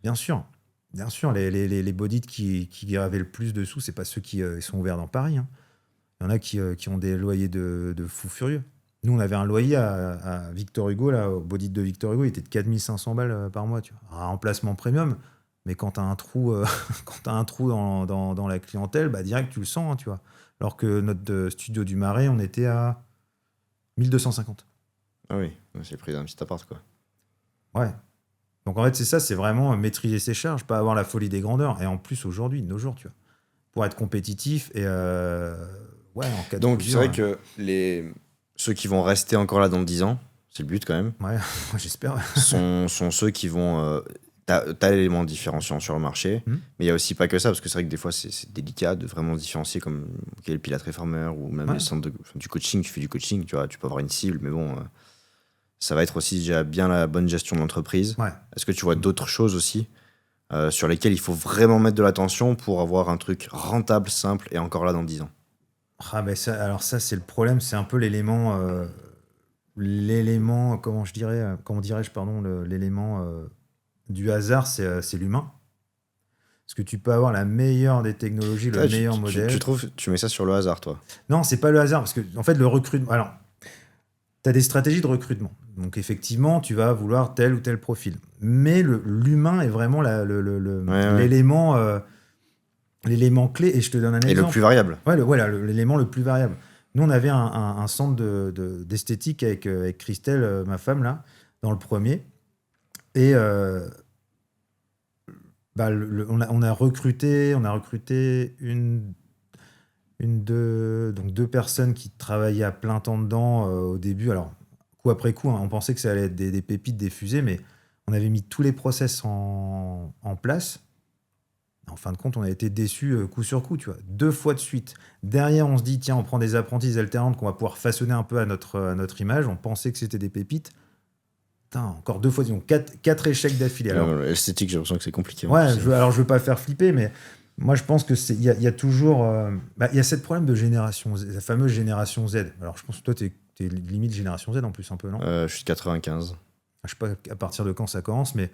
Bien sûr. Bien sûr, les bodits qui avaient le plus de sous, c'est pas ceux qui sont ouverts dans Paris. Hein. Il y en a qui ont des loyers de fous furieux. Nous, on avait un loyer à Victor Hugo, là, au bodit de Victor Hugo, il était de 4500 balles par mois. Tu vois. Un emplacement premium, mais quand t'as un trou, dans la clientèle, bah, direct, tu le sens, hein, tu vois. Alors que notre studio du Marais, on était à 1250. Ah oui, c'est le prix d'un petit appart, quoi. Ouais. Donc en fait, c'est ça, c'est vraiment maîtriser ses charges, pas avoir la folie des grandeurs. Et en plus, aujourd'hui, de nos jours, tu vois, pour être compétitif et en cas de Donc coup c'est vrai que ceux qui vont rester encore là dans 10 ans, c'est le but quand même, ouais, j'espère. sont ceux qui vont... T'as l'élément différenciant sur le marché, mais il n'y a aussi pas que ça, parce que c'est vrai que des fois, c'est délicat de vraiment différencier comme le Pilate Reformer ou même les centres du coaching. Tu fais du coaching, tu vois, tu peux avoir une cible, mais bon, ça va être aussi déjà bien la bonne gestion de l'entreprise. Ouais. Est-ce que tu vois d'autres choses aussi sur lesquelles il faut vraiment mettre de l'attention pour avoir un truc rentable, simple et encore là dans 10 ans? Ah ben ça, c'est le problème, c'est un peu l'élément, comment dirais-je, pardon, l'élément du hasard, c'est l'humain. Parce que tu peux avoir la meilleure des technologies, le meilleur modèle. Tu mets ça sur le hasard, toi? Non, c'est pas le hasard, parce que en fait, le recrutement. Alors, tu as des stratégies de recrutement. Donc, effectivement, tu vas vouloir tel ou tel profil. Mais l'humain est vraiment l'élément. L'élément clé, et je te donne un exemple. Et le plus variable. Ouais, l'élément le plus variable. Nous, on avait un centre d'esthétique avec Christelle, ma femme, là, dans le premier. Et on a recruté deux personnes qui travaillaient à plein temps dedans au début. Alors, coup après coup, hein, on pensait que ça allait être des pépites, des fusées, mais on avait mis tous les process en place. En fin de compte, on a été déçus coup sur coup, tu vois, 2 fois de suite. Derrière, on se dit, tiens, on prend des apprentis alternantes qu'on va pouvoir façonner un peu à notre image. On pensait que c'était des pépites. Putain, encore 2 fois, disons, 4 échecs d'affilée. Alors, L'esthétique, j'ai l'impression que c'est compliqué. ouais, alors je veux pas faire flipper, mais moi je pense que il y a toujours, il y a cette problème de génération Z, la fameuse génération Z. Alors je pense que toi t'es limite génération Z en plus un peu, non? Je suis de 95. Je sais pas à partir de quand ça commence, mais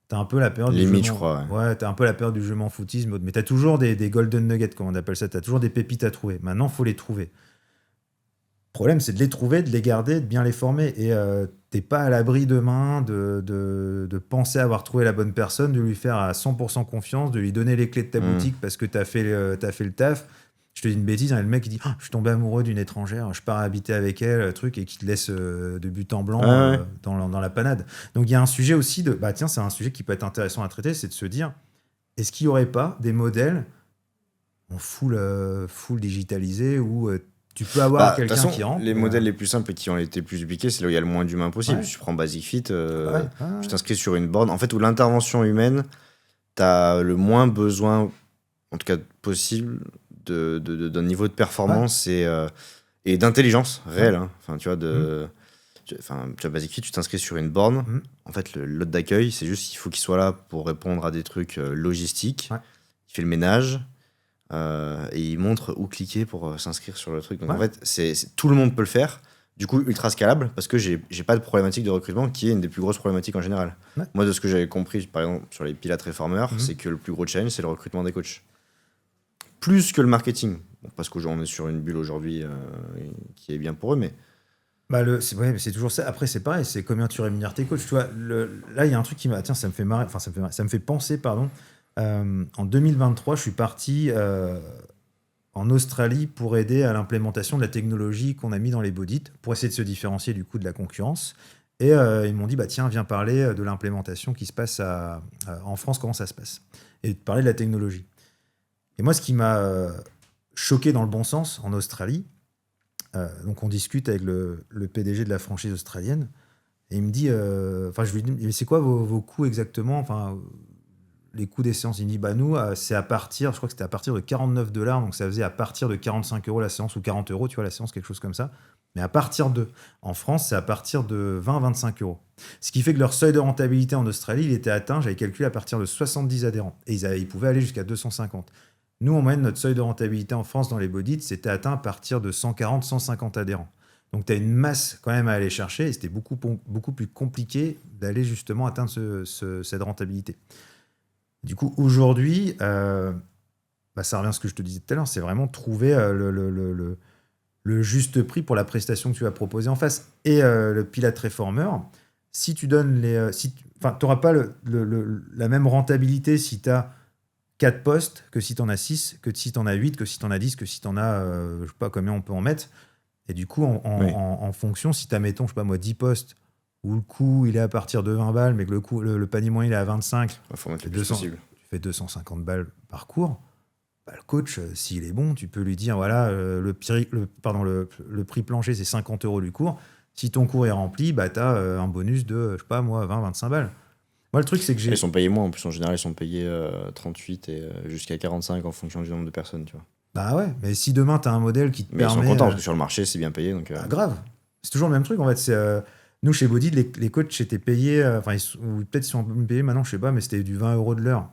t'as un peu la période Limite, du je crois. Ouais, t'as un peu la période du je m'en foutisme, mais t'as toujours des golden nuggets, comme on appelle ça. T'as toujours des pépites à trouver. Maintenant, faut les trouver. Le problème, c'est de les trouver, de les garder, de bien les former. Et t'es pas à l'abri demain de penser avoir trouvé la bonne personne, de lui faire à 100% confiance, de lui donner les clés de ta boutique parce que t'as fait le taf. Je te dis une bêtise, hein, le mec il dit je suis tombé amoureux d'une étrangère, je pars habiter avec elle, truc, et qui te laisse de but en blanc dans la panade. Donc il y a un sujet aussi de tiens, c'est un sujet qui peut être intéressant à traiter, c'est de se dire est-ce qu'il n'y aurait pas des modèles en full digitalisé où tu peux avoir quelqu'un qui rentre. Les modèles les plus simples et qui ont été plus dupliqués, c'est là où il y a le moins d'humains possible. Tu prends Basic Fit, tu t'inscris sur une borne. En fait, où l'intervention humaine, tu as le moins besoin, en tout cas possible, d'un niveau de performance et d'intelligence réelle. Hein. Enfin, tu vois, tu as Basic Fit, tu t'inscris sur une borne. En fait, l'hôte d'accueil, c'est juste qu'il faut qu'il soit là pour répondre à des trucs logistiques. Il fait le ménage. Et il montre où cliquer pour s'inscrire sur le truc. Donc en fait, tout le monde peut le faire. Du coup, ultra scalable parce que j'ai pas de problématique de recrutement qui est une des plus grosses problématiques en général. Moi, de ce que j'avais compris, par exemple, sur les pilates réformeurs, c'est que le plus gros challenge, c'est le recrutement des coachs. Plus que le marketing. Bon, parce qu'on est sur une bulle aujourd'hui qui est bien pour eux, mais. C'est toujours ça. Après, c'est pareil, c'est combien tu rémunères tes coachs. Tu vois, là, il y a un truc qui m'a. Tiens, ça me fait penser, pardon. En 2023, je suis parti en Australie pour aider à l'implémentation de la technologie qu'on a mis dans les bodits pour essayer de se différencier du coup de la concurrence. Et ils m'ont dit tiens, viens parler de l'implémentation qui se passe en France, comment ça se passe, et de parler de la technologie. Et moi, ce qui m'a choqué dans le bon sens en Australie, donc on discute avec le PDG de la franchise australienne et il me dit, je lui dis mais c'est quoi vos coûts exactement, les coûts des séances. Il me dit, nous, c'est à partir, je crois que c'était à partir de $49, donc ça faisait à partir de 45 € la séance, ou 40 €, tu vois, la séance, quelque chose comme ça. Mais à partir en France, c'est à partir de 20-25 €. Ce qui fait que leur seuil de rentabilité en Australie, il était atteint, j'avais calculé, à partir de 70 adhérents. Et ils pouvaient aller jusqu'à 250. Nous, en moyenne, notre seuil de rentabilité en France dans les bodits, c'était atteint à partir de 140-150 adhérents. Donc, tu as une masse quand même à aller chercher, et c'était beaucoup plus compliqué d'aller justement atteindre cette rentabilité. Du coup, aujourd'hui, ça revient à ce que je te disais tout à l'heure, c'est vraiment trouver le juste prix pour la prestation que tu vas proposer en face. Et le Pilate Reformer, si tu donnes tu n'auras pas la même rentabilité si tu as 4 postes que si tu en as 6, que si tu en as 8, que si tu en as 10, que si tu en as, je ne sais pas combien on peut en mettre. Et du coup, en fonction, si tu as, mettons, je sais pas moi, 10 postes, où le coût il est à partir de 20 balles, mais que le panier moyen il est à 25, il faut mettre le plus possible. Tu fais 250 balles par cours. Le coach, s'il est bon, tu peux lui dire voilà, le prix plancher c'est 50 € du cours. Si ton cours est rempli, tu as un bonus de, je sais pas moi, 20-25 balles. Moi, le truc, c'est que ils sont payés moins. En plus, en général, ils sont payés 38 et jusqu'à 45 en fonction du nombre de personnes, tu vois. Bah ouais, mais si demain tu as un modèle qui te permet. Mais ils sont contents parce que sur le marché, c'est bien payé. Donc, grave. C'est toujours le même truc en fait. C'est, nous, chez Body, les coachs étaient payés, ou peut-être ils sont payés maintenant, je sais pas, mais c'était du 20 € de l'heure.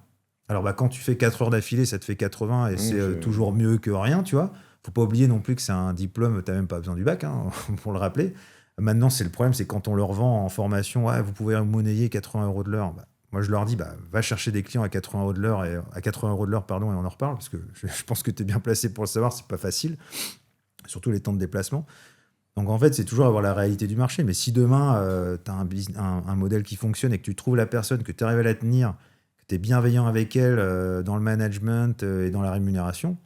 Alors, quand tu fais 4 heures d'affilée, ça te fait 80 et c'est toujours mieux que rien, tu vois. Faut pas oublier non plus que c'est un diplôme, t'as même pas besoin du bac, hein, pour le rappeler. Maintenant, c'est le problème, c'est quand on leur vend en formation, vous pouvez monnayer 80 € de l'heure. Moi, je leur dis, va chercher des clients à 80 € de l'heure, et on en reparle, parce que je pense que tu es bien placé pour le savoir, c'est pas facile, surtout les temps de déplacement. Donc, en fait, c'est toujours avoir la réalité du marché. Mais si demain, tu as un modèle qui fonctionne et que tu trouves la personne, que tu arrives à la tenir, que tu es bienveillant avec elle dans le management et dans la rémunération,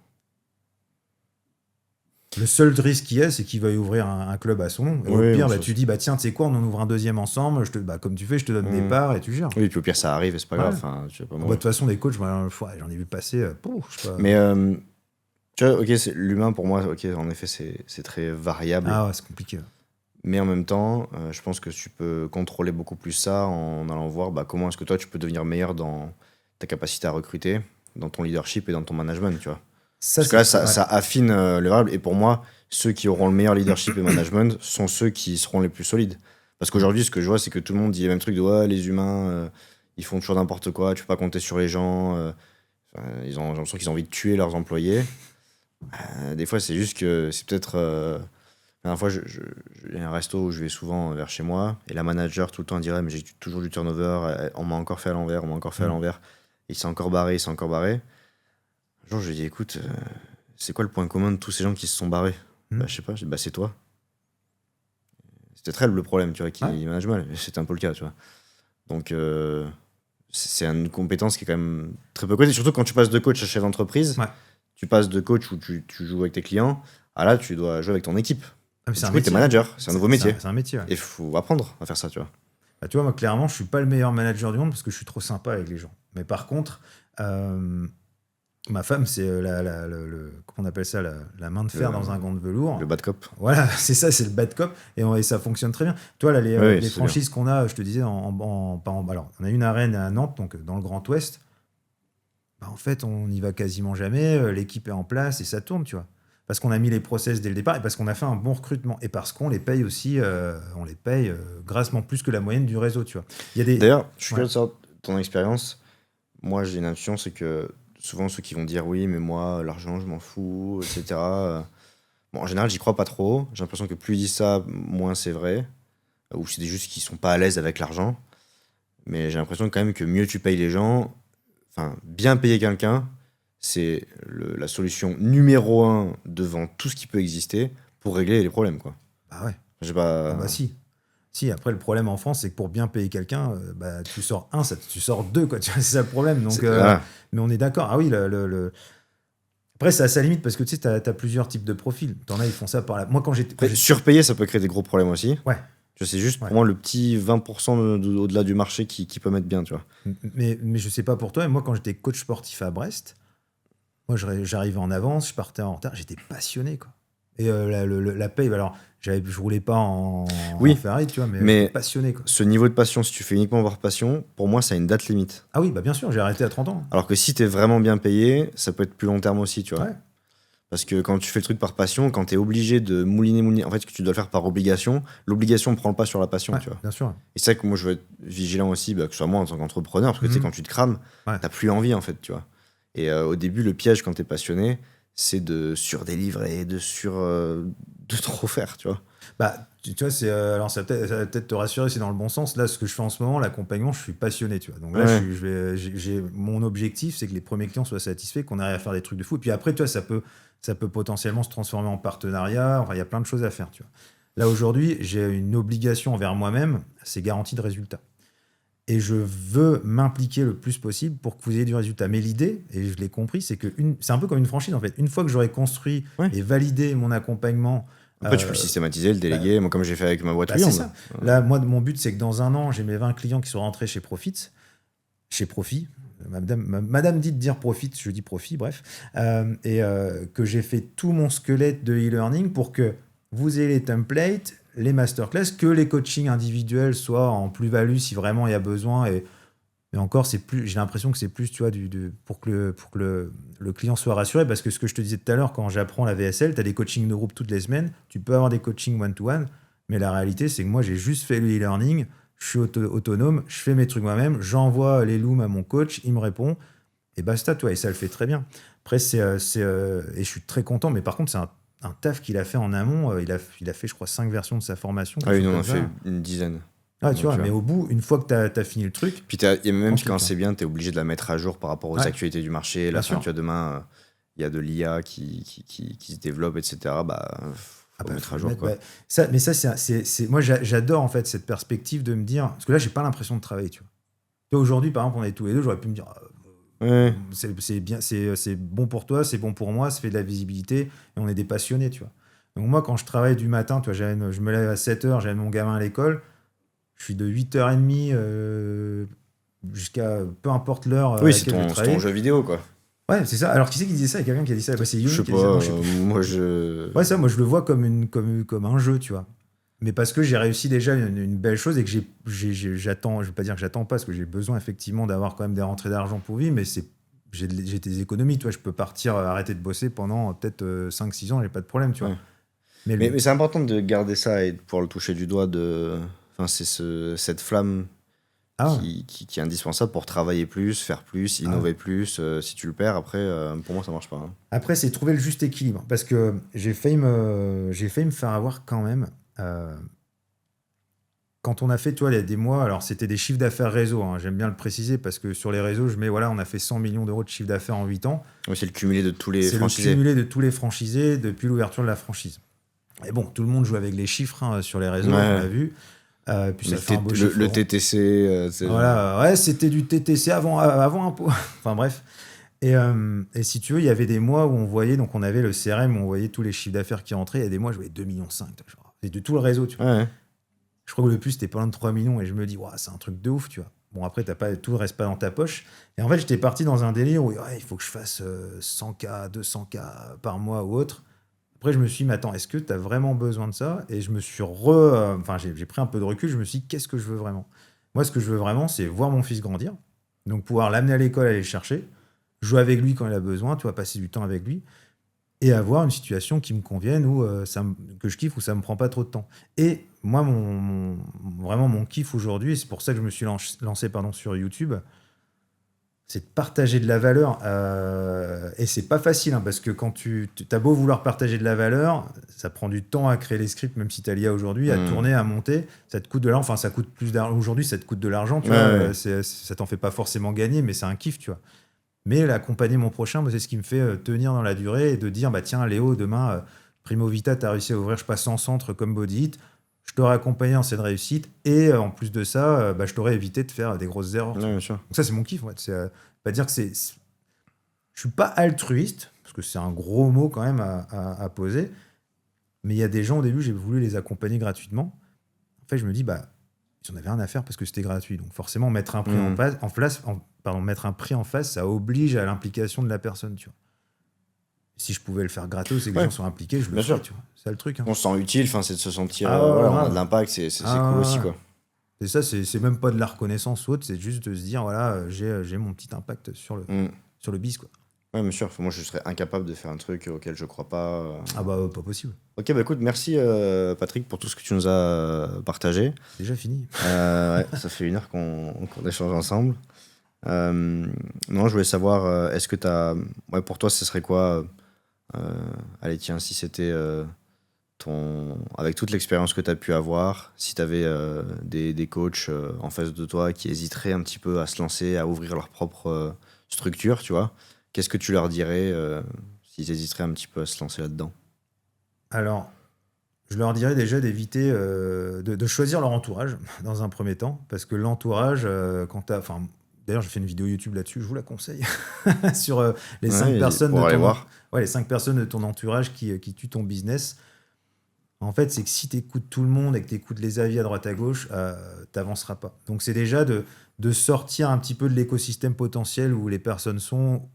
le seul risque qu'il y a, c'est qu'il va y ouvrir un club à son nom. Et au pire, tu dis, tiens, tu sais quoi, on en ouvre un deuxième ensemble, comme tu fais, je te donne des parts et tu gères. Oui, puis au pire, ça arrive et c'est pas grave. De toute façon, des coachs, j'en ai vu passer. Je sais pas. Mais tu vois, c'est l'humain pour moi, en effet, c'est très variable. Ah ouais, c'est compliqué. Mais en même temps, je pense que tu peux contrôler beaucoup plus ça en allant voir comment est-ce que toi, tu peux devenir meilleur dans ta capacité à recruter, dans ton leadership et dans ton management, tu vois. Parce que là, ça affine le variable. Et pour moi, ceux qui auront le meilleur leadership et management sont ceux qui seront les plus solides. Parce qu'aujourd'hui, ce que je vois, c'est que tout le monde dit le même truc de ouais, les humains, ils font toujours n'importe quoi, tu peux pas compter sur les gens. J'ai l'impression qu'ils ont envie de tuer leurs employés. Des fois, c'est juste que c'est peut-être. La dernière fois, il y a un resto où je vais souvent vers chez moi, et la manager tout le temps dirait mais j'ai toujours du turnover, on m'a encore fait à l'envers, on m'a encore fait à l'envers, et il s'est encore barré, il s'est encore barré. Un jour, je lui ai dit écoute, c'est quoi le point commun de tous ces gens qui se sont barrés? Bah, je sais pas, j'ai dit, bah, c'est toi. C'était très le problème, tu vois, qui manage mal. C'était un peu le cas, tu vois. Donc, c'est une compétence qui est quand même très peu connue. Surtout quand tu passes de coach à chef d'entreprise, tu passes de coach où tu joues avec tes clients, à là, tu dois jouer avec ton équipe. C'est un métier. T'es manager, c'est un nouveau métier. C'est un métier, ouais. Et il faut apprendre à faire ça, tu vois. Bah, tu vois, moi, clairement, je suis pas le meilleur manager du monde parce que je suis trop sympa avec les gens. Mais par contre, ma femme, c'est comment on appelle ça, la main de fer dans un gant de velours. Le bad cop. Voilà, c'est ça, c'est le bad cop. Et ça fonctionne très bien. Toi, là, les franchises qu'on a, je te disais, alors, on a une arène à Nantes, donc dans le Grand Ouest. Bah, en fait, on n'y va quasiment jamais. L'équipe est en place et ça tourne, tu vois. Parce qu'on a mis les process dès le départ et parce qu'on a fait un bon recrutement et parce qu'on les paye aussi, grassement plus que la moyenne du réseau, tu vois. D'ailleurs, je suis curieux de savoir ton expérience. Moi, j'ai une intuition, c'est que souvent ceux qui vont dire oui, mais moi, l'argent, je m'en fous, etc. Bon, en général, j'y crois pas trop. J'ai l'impression que plus ils disent ça, moins c'est vrai. Ou c'est juste qu'ils sont pas à l'aise avec l'argent. Mais j'ai l'impression quand même que mieux tu payes les gens, enfin, bien payer quelqu'un, c'est la solution numéro 1 devant tout ce qui peut exister pour régler les problèmes, quoi. Bah ouais. J'ai pas... Ah bah si. Si, après, le problème en France, c'est que pour bien payer quelqu'un, tu sors un, tu sors deux, quoi. C'est ça le problème. Donc, mais on est d'accord. Ah oui, après, c'est à sa limite parce que tu sais, t'as plusieurs types de profils. T'en as, ils font ça par là. Moi, quand j'étais. Surpayer, ça peut créer des gros problèmes aussi. Ouais. C'est juste pour moi le petit 20% au-delà du marché qui peut mettre bien, tu vois. Mais je sais pas pour toi, mais moi, quand j'étais coach sportif à Brest, moi, j'arrivais en avance, je partais en retard, j'étais passionné, quoi. Et la paye, alors, je roulais pas en Ferrari, tu vois, mais j'étais passionné, quoi. Ce niveau de passion, si tu fais uniquement par passion, pour moi, ça a une date limite. Ah oui, bah bien sûr, j'ai arrêté à 30 ans. Alors que si t'es vraiment bien payé, ça peut être plus long terme aussi, tu vois. Ouais. Parce que quand tu fais le truc par passion, quand t'es obligé de mouliner, en fait, que tu dois le faire par obligation, l'obligation prend le pas sur la passion, tu vois. Bien sûr. Et c'est ça que moi, je veux être vigilant aussi, que ce soit moi en tant qu'entrepreneur, parce que tu sais, quand tu te crames, t'as plus envie, en fait, tu vois. Et au début, le piège quand t'es passionné, c'est de surdélivrer, de trop faire, tu vois. Bah, tu vois, alors ça va peut-être te rassurer, c'est dans le bon sens. Là, ce que je fais en ce moment, l'accompagnement, je suis passionné, tu vois. Donc là, mon objectif, c'est que les premiers clients soient satisfaits, qu'on arrive à faire des trucs de fou. Et puis après, tu vois, ça peut potentiellement se transformer en partenariat. Enfin, il y a plein de choses à faire, tu vois. Là, aujourd'hui, j'ai une obligation envers moi-même, c'est garantie de résultat. Et je veux m'impliquer le plus possible pour que vous ayez du résultat. Mais l'idée, et je l'ai compris, c'est c'est un peu comme une franchise, en fait. Une fois que j'aurai construit et validé mon accompagnement... Après, tu peux le systématiser, le déléguer, moi, comme j'ai fait avec ma boîte Wiand. C'est ça. Là, moi, mon but, c'est que dans un an, j'ai mes 20 clients qui sont rentrés chez Profit. Chez Profit. Madame dit de dire Profit, je dis Profit, bref. Que j'ai fait tout mon squelette de e-learning pour que vous ayez les templates, les masterclass, que les coachings individuels soient en plus-value si vraiment il y a besoin. Mais encore, j'ai l'impression que c'est plus, tu vois, pour que le client soit rassuré. Parce que ce que je te disais tout à l'heure, quand j'apprends la VSL, tu as des coachings de groupe toutes les semaines, tu peux avoir des coachings one-to-one, mais la réalité, c'est que moi, j'ai juste fait le e-learning, je suis autonome, je fais mes trucs moi-même, j'envoie les looms à mon coach, il me répond, et basta, toi, et ça le fait très bien. Après, et je suis très content, mais par contre, c'est un taf qu'il a fait en amont. Il a fait, je crois, 5 versions de sa formation. Ah oui, nous, on en a fait une dizaine. Ah, tu vois, mais au bout, une fois que tu as fini le truc... Puis même quand c'est bien, tu es obligé de la mettre à jour par rapport aux actualités du marché. Là, tu vois, demain, il y a de l'IA qui se développe, etc. Faut mettre à jour, quoi. Mais ça, moi, j'adore, en fait, cette perspective de me dire... Parce que là, j'ai pas l'impression de travailler, tu vois. Aujourd'hui, par exemple, on est tous les deux, j'aurais pu me dire... c'est bien, c'est bon pour toi, c'est bon pour moi, ça fait de la visibilité, et on est des passionnés, tu vois. Donc moi, quand je travaille du matin, tu vois, je me lève à 7h, j'amène mon gamin à l'école... Je suis de 8h30 jusqu'à peu importe l'heure. Oui, c'est ton jeu vidéo, quoi. Ouais, c'est ça. Alors, qui c'est qui disait ça? Il y a quelqu'un qui a dit ça. C'est Young qui a dit ça. Moi, je... Ouais, ça, moi, je le vois comme un jeu, tu vois. Mais parce que j'ai réussi déjà une belle chose et que j'attends, je vais pas dire que j'attends pas, parce que j'ai besoin effectivement d'avoir quand même des rentrées d'argent pour vivre, mais j'ai des économies, tu vois. Je peux partir, arrêter de bosser pendant peut-être 5-6 ans, j'ai pas de problème, tu vois. Ouais. Mais c'est important de garder ça et de pouvoir le toucher du doigt Enfin, c'est cette flamme Ah, qui est indispensable pour travailler plus, faire plus, innover plus. Si tu le perds, après, pour moi, ça marche pas. Hein. après, c'est trouver le juste équilibre. Parce que j'ai failli me faire avoir quand même. euh, Quand on a fait, tu vois, il y a des mois, alors c'était des chiffres d'affaires réseau, hein, j'aime bien le préciser parce que sur les réseaux, je mets, voilà, on a fait 100 millions d'euros de chiffre d'affaires en 8 ans. Oui, c'est le cumulé de tous les C'est le franchisés. cumulé de tous les franchisés depuis l'ouverture de la franchise. Et bon, tout le monde joue avec les chiffres hein, sur les réseaux, Ouais. on l'a vu. Puis ça fait un beau chiffre Le rond. TTC, c'est Voilà, ouais, c'était du TTC avant impôt. Enfin bref. Et si tu veux, il y avait des mois où on voyait, donc on avait le CRM, où on voyait tous les chiffres d'affaires qui rentraient. Il y a des mois, je voyais 2,5 millions. C'est de tout le réseau, tu vois. Ouais. Je crois que le plus, c'était pas loin de 3 millions. Et je me dis, ouais, c'est un truc de ouf, tu vois. Bon, après, tout reste pas dans ta poche. Et en fait, j'étais parti dans un délire où ouais, il faut que je fasse 100K, 200K par mois ou autre. Après, je me suis dit, mais attends, est-ce que tu as vraiment besoin de ça? Et je me suis enfin, j'ai pris un peu de recul. Je me suis dit, qu'est-ce que je veux vraiment? Moi, ce que je veux vraiment, c'est voir mon fils grandir. Donc, pouvoir l'amener à l'école, aller le chercher, jouer avec lui quand il a besoin, tu vois, passer du temps avec lui et avoir une situation qui me convienne où que je kiffe, où ça me prend pas trop de temps. Et moi, vraiment mon kiff aujourd'hui, et c'est pour ça que je me suis lancé sur YouTube, c'est de partager de la valeur. Et c'est pas facile, hein, parce que quand tu as beau vouloir partager de la valeur, ça prend du temps à créer les scripts, même si tu as l'IA aujourd'hui, à tourner, à monter. Ça te coûte de l'argent. Enfin, ça coûte plus d'argent. Aujourd'hui, ça te coûte de l'argent, tu vois. Ouais. Ça t'en fait pas forcément gagner, mais c'est un kiff, tu vois. Mais l'accompagner mon prochain, moi, c'est ce qui me fait tenir dans la durée et de dire, bah tiens, Léo, demain, Primo Vita, tu as réussi à ouvrir, je passe 100 centres comme Body Hit. Je t'aurais accompagné dans cette réussite. Et en plus de ça, bah, je t'aurais évité de faire des grosses erreurs. Ouais, bien sûr. Donc ça, c'est mon kiff. Ouais. C'est pas dire que je suis pas altruiste, parce que c'est un gros mot quand même à poser. Mais il y a des gens, au début, j'ai voulu les accompagner gratuitement. En fait, je me dis, bah, ils en avaient rien à faire parce que c'était gratuit. Donc forcément, mettre un prix mettre un prix en face, ça oblige à l'implication de la personne, tu vois. Si je pouvais le faire gratos et que les Ouais. gens sont impliqués, je le Bien ferais, sûr. tu vois. C'est ça le truc. Hein. On se sent utile, c'est de se sentir, Ah ouais, voilà, on a grave. de l'impact, c'est Ah cool ouais, aussi, ouais. quoi. Et ça, c'est même pas de la reconnaissance ou autre, c'est juste de se dire, voilà, j'ai mon petit impact sur le biz, quoi. Ouais, bien sûr. Enfin, moi, je serais incapable de faire un truc auquel je crois pas. Ah bah, pas possible. Ok, bah écoute, merci Patrick pour tout ce que tu nous as partagé. C'est déjà fini. Ouais, ça fait 1 heure qu'on échange ensemble. Non, je voulais savoir, est-ce que ouais, pour toi, ce serait quoi allez, tiens, si c'était avec toute l'expérience que tu as pu avoir, si tu avais des coachs en face de toi qui hésiteraient un petit peu à se lancer, à ouvrir leur propre structure, tu vois, qu'est-ce que tu leur dirais s'ils hésiteraient un petit peu à se lancer là-dedans? Alors, je leur dirais déjà d'éviter de choisir leur entourage dans un premier temps, parce que l'entourage, enfin, d'ailleurs, j'ai fait une vidéo YouTube là-dessus, je vous la conseille, sur les 5 Ouais, personnes pour aller voir. les 5 personnes de ton entourage qui tuent ton business. En fait, c'est que si tu écoutes tout le monde et que tu écoutes les avis à droite à gauche, t'avanceras pas. Donc, c'est déjà de sortir un petit peu de l'écosystème potentiel où les personnes sont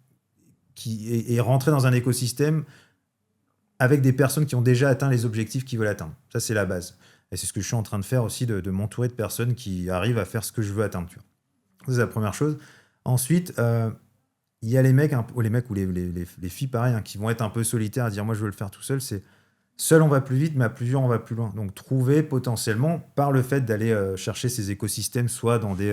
et rentrer dans un écosystème avec des personnes qui ont déjà atteint les objectifs qu'ils veulent atteindre. Ça, c'est la base. Et c'est ce que je suis en train de faire aussi, de m'entourer de personnes qui arrivent à faire ce que je veux atteindre. Tu vois. Ça, c'est la première chose. Ensuite, il y a les mecs ou les filles, pareil, hein, qui vont être un peu solitaires à dire « moi, je veux le faire tout seul ». C'est seul, on va plus vite, mais à plusieurs, on va plus loin. Donc, trouver potentiellement, par le fait d'aller chercher ces écosystèmes, soit dans des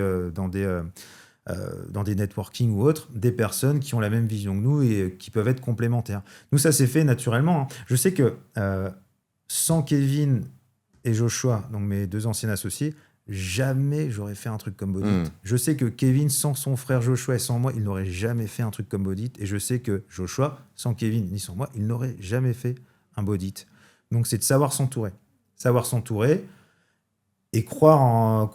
networking ou autres, des personnes qui ont la même vision que nous et qui peuvent être complémentaires. Nous, ça s'est fait naturellement. Hein. Je sais que sans Kevin et Joshua, donc mes 2 anciens associés, jamais j'aurais fait un truc comme Bodit. Je sais que Kevin, sans son frère Joshua et sans moi, il n'aurait jamais fait un truc comme Bodit. Et je sais que Joshua, sans Kevin ni sans moi, il n'aurait jamais fait un Bodit. Donc, c'est de savoir s'entourer. Savoir s'entourer et croire en...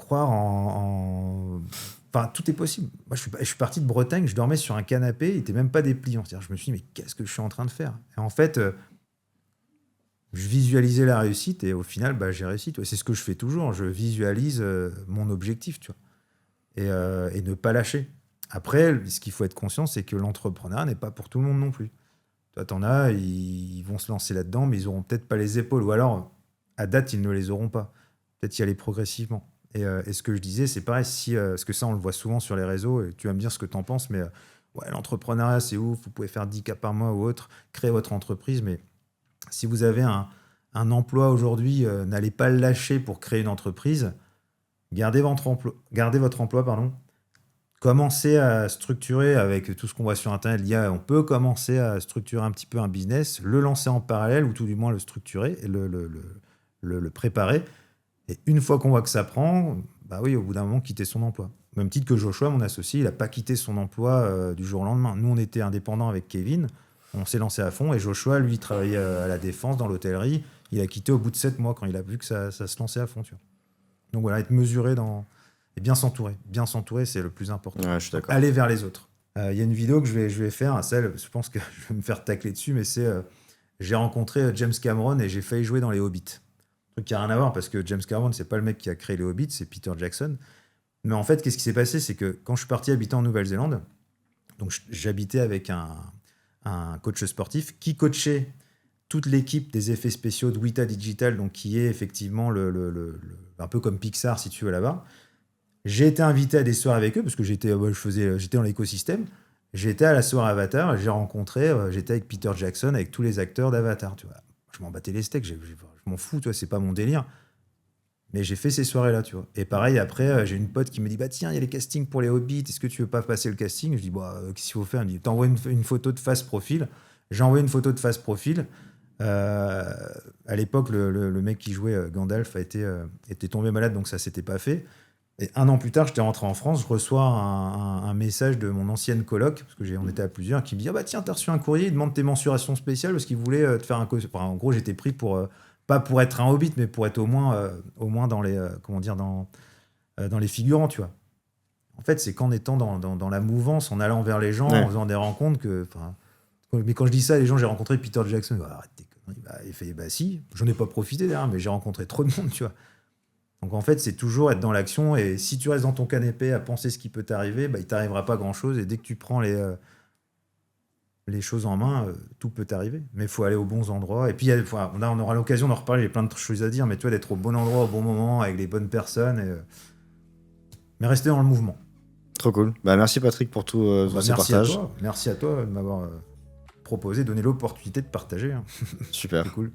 Enfin, tout est possible. Moi, je suis parti de Bretagne, je dormais sur un canapé, il n'était même pas dépliant. C'est-à-dire, je me suis dit, mais qu'est-ce que je suis en train de faire? Et en fait, je visualisais la réussite et au final, bah, j'ai réussi. C'est ce que je fais toujours. Je visualise mon objectif, tu vois, et ne pas lâcher. Après, ce qu'il faut être conscient, c'est que l'entrepreneuriat n'est pas pour tout le monde non plus. Toi, t'en as, ils vont se lancer là-dedans, mais ils n'auront peut-être pas les épaules. Ou alors, à date, ils ne les auront pas. Peut-être y aller progressivement. Et ce que je disais, c'est pareil, parce que ça, on le voit souvent sur les réseaux, et tu vas me dire ce que tu en penses, mais ouais, l'entrepreneuriat, c'est ouf, vous pouvez faire 10K par mois ou autre, créer votre entreprise, mais si vous avez un emploi aujourd'hui, n'allez pas le lâcher pour créer une entreprise, Gardez votre emploi, pardon. Commencez à structurer avec tout ce qu'on voit sur Internet. On peut commencer à structurer un petit peu un business, le lancer en parallèle ou tout du moins le structurer et le préparer. Et une fois qu'on voit que ça prend, bah oui, au bout d'un moment, quitter son emploi. Même titre que Joshua, mon associé, il n'a pas quitté son emploi du jour au lendemain. Nous, on était indépendants avec Kevin, on s'est lancé à fond. Et Joshua, lui, travaillait à la Défense, dans l'hôtellerie. Il a quitté au bout de 7 mois quand il a vu que ça se lançait à fond. Tu vois. Donc voilà, être mesuré et bien s'entourer. Bien s'entourer, c'est le plus important. Ouais, je suis d'accord. Aller vers les autres. Il y a une vidéo que je vais faire, celle, je pense que je vais me faire tacler dessus, mais c'est j'ai rencontré James Cameron et j'ai failli jouer dans les Hobbits. Un truc qui n'a rien à voir parce que James Cameron, c'est pas le mec qui a créé les Hobbits, c'est Peter Jackson. Mais en fait, qu'est-ce qui s'est passé? C'est que quand je suis parti habiter en Nouvelle-Zélande, donc j'habitais avec un coach sportif qui coachait toute l'équipe des effets spéciaux de Weta Digital, donc qui est effectivement un peu comme Pixar, si tu veux, là-bas. J'ai été invité à des soirées avec eux parce que j'étais dans l'écosystème. J'ai été à la soirée Avatar, j'étais avec Peter Jackson, avec tous les acteurs d'Avatar. Tu vois. Je m'en battais les steaks, je m'en fous, tu vois, c'est pas mon délire. Mais j'ai fait ces soirées-là, tu vois. Et pareil, après, j'ai une pote qui me dit, bah tiens, il y a les castings pour les Hobbits, est-ce que tu veux pas passer le casting? Je dis, bah, qu'est-ce qu'il faut faire? Il me dit, t'envoies une photo de face profil. J'ai envoyé une photo de face profil. À l'époque, le mec qui jouait Gandalf était tombé malade, donc ça s'était pas fait. Et 1 an plus tard, j'étais rentré en France, je reçois un message de mon ancienne coloc, parce que on était à plusieurs, qui me dit, ah bah tiens, t'as reçu un courrier, il demande tes mensurations spéciales, parce qu'il voulait te faire un costume. Enfin, en gros, j'étais pris pour, pas pour être un hobbit, mais pour être au moins dans les, dans les figurants, tu vois. En fait, c'est qu'en étant dans la mouvance, en allant vers les gens, Ouais. en faisant des rencontres, mais quand je dis ça, les gens, j'ai rencontré Peter Jackson, arrête tes conneries. Bah, il fait, bah si, j'en ai pas profité derrière, mais j'ai rencontré trop de monde, tu vois. Donc en fait, c'est toujours être dans l'action, et si tu restes dans ton canapé à penser ce qui peut t'arriver, bah, il t'arrivera pas grand-chose, et dès que tu prends les choses en main, tout peut t'arriver. Mais il faut aller aux bons endroits. Et puis, on aura l'occasion d'en reparler, j'ai plein de choses à dire, mais tu vois, d'être au bon endroit, au bon moment, avec les bonnes personnes, mais rester dans le mouvement. Trop cool. Bah, merci Patrick pour tous ces partages. Merci à toi de m'avoir proposé, donné l'opportunité de partager. Hein. Super. C'est cool.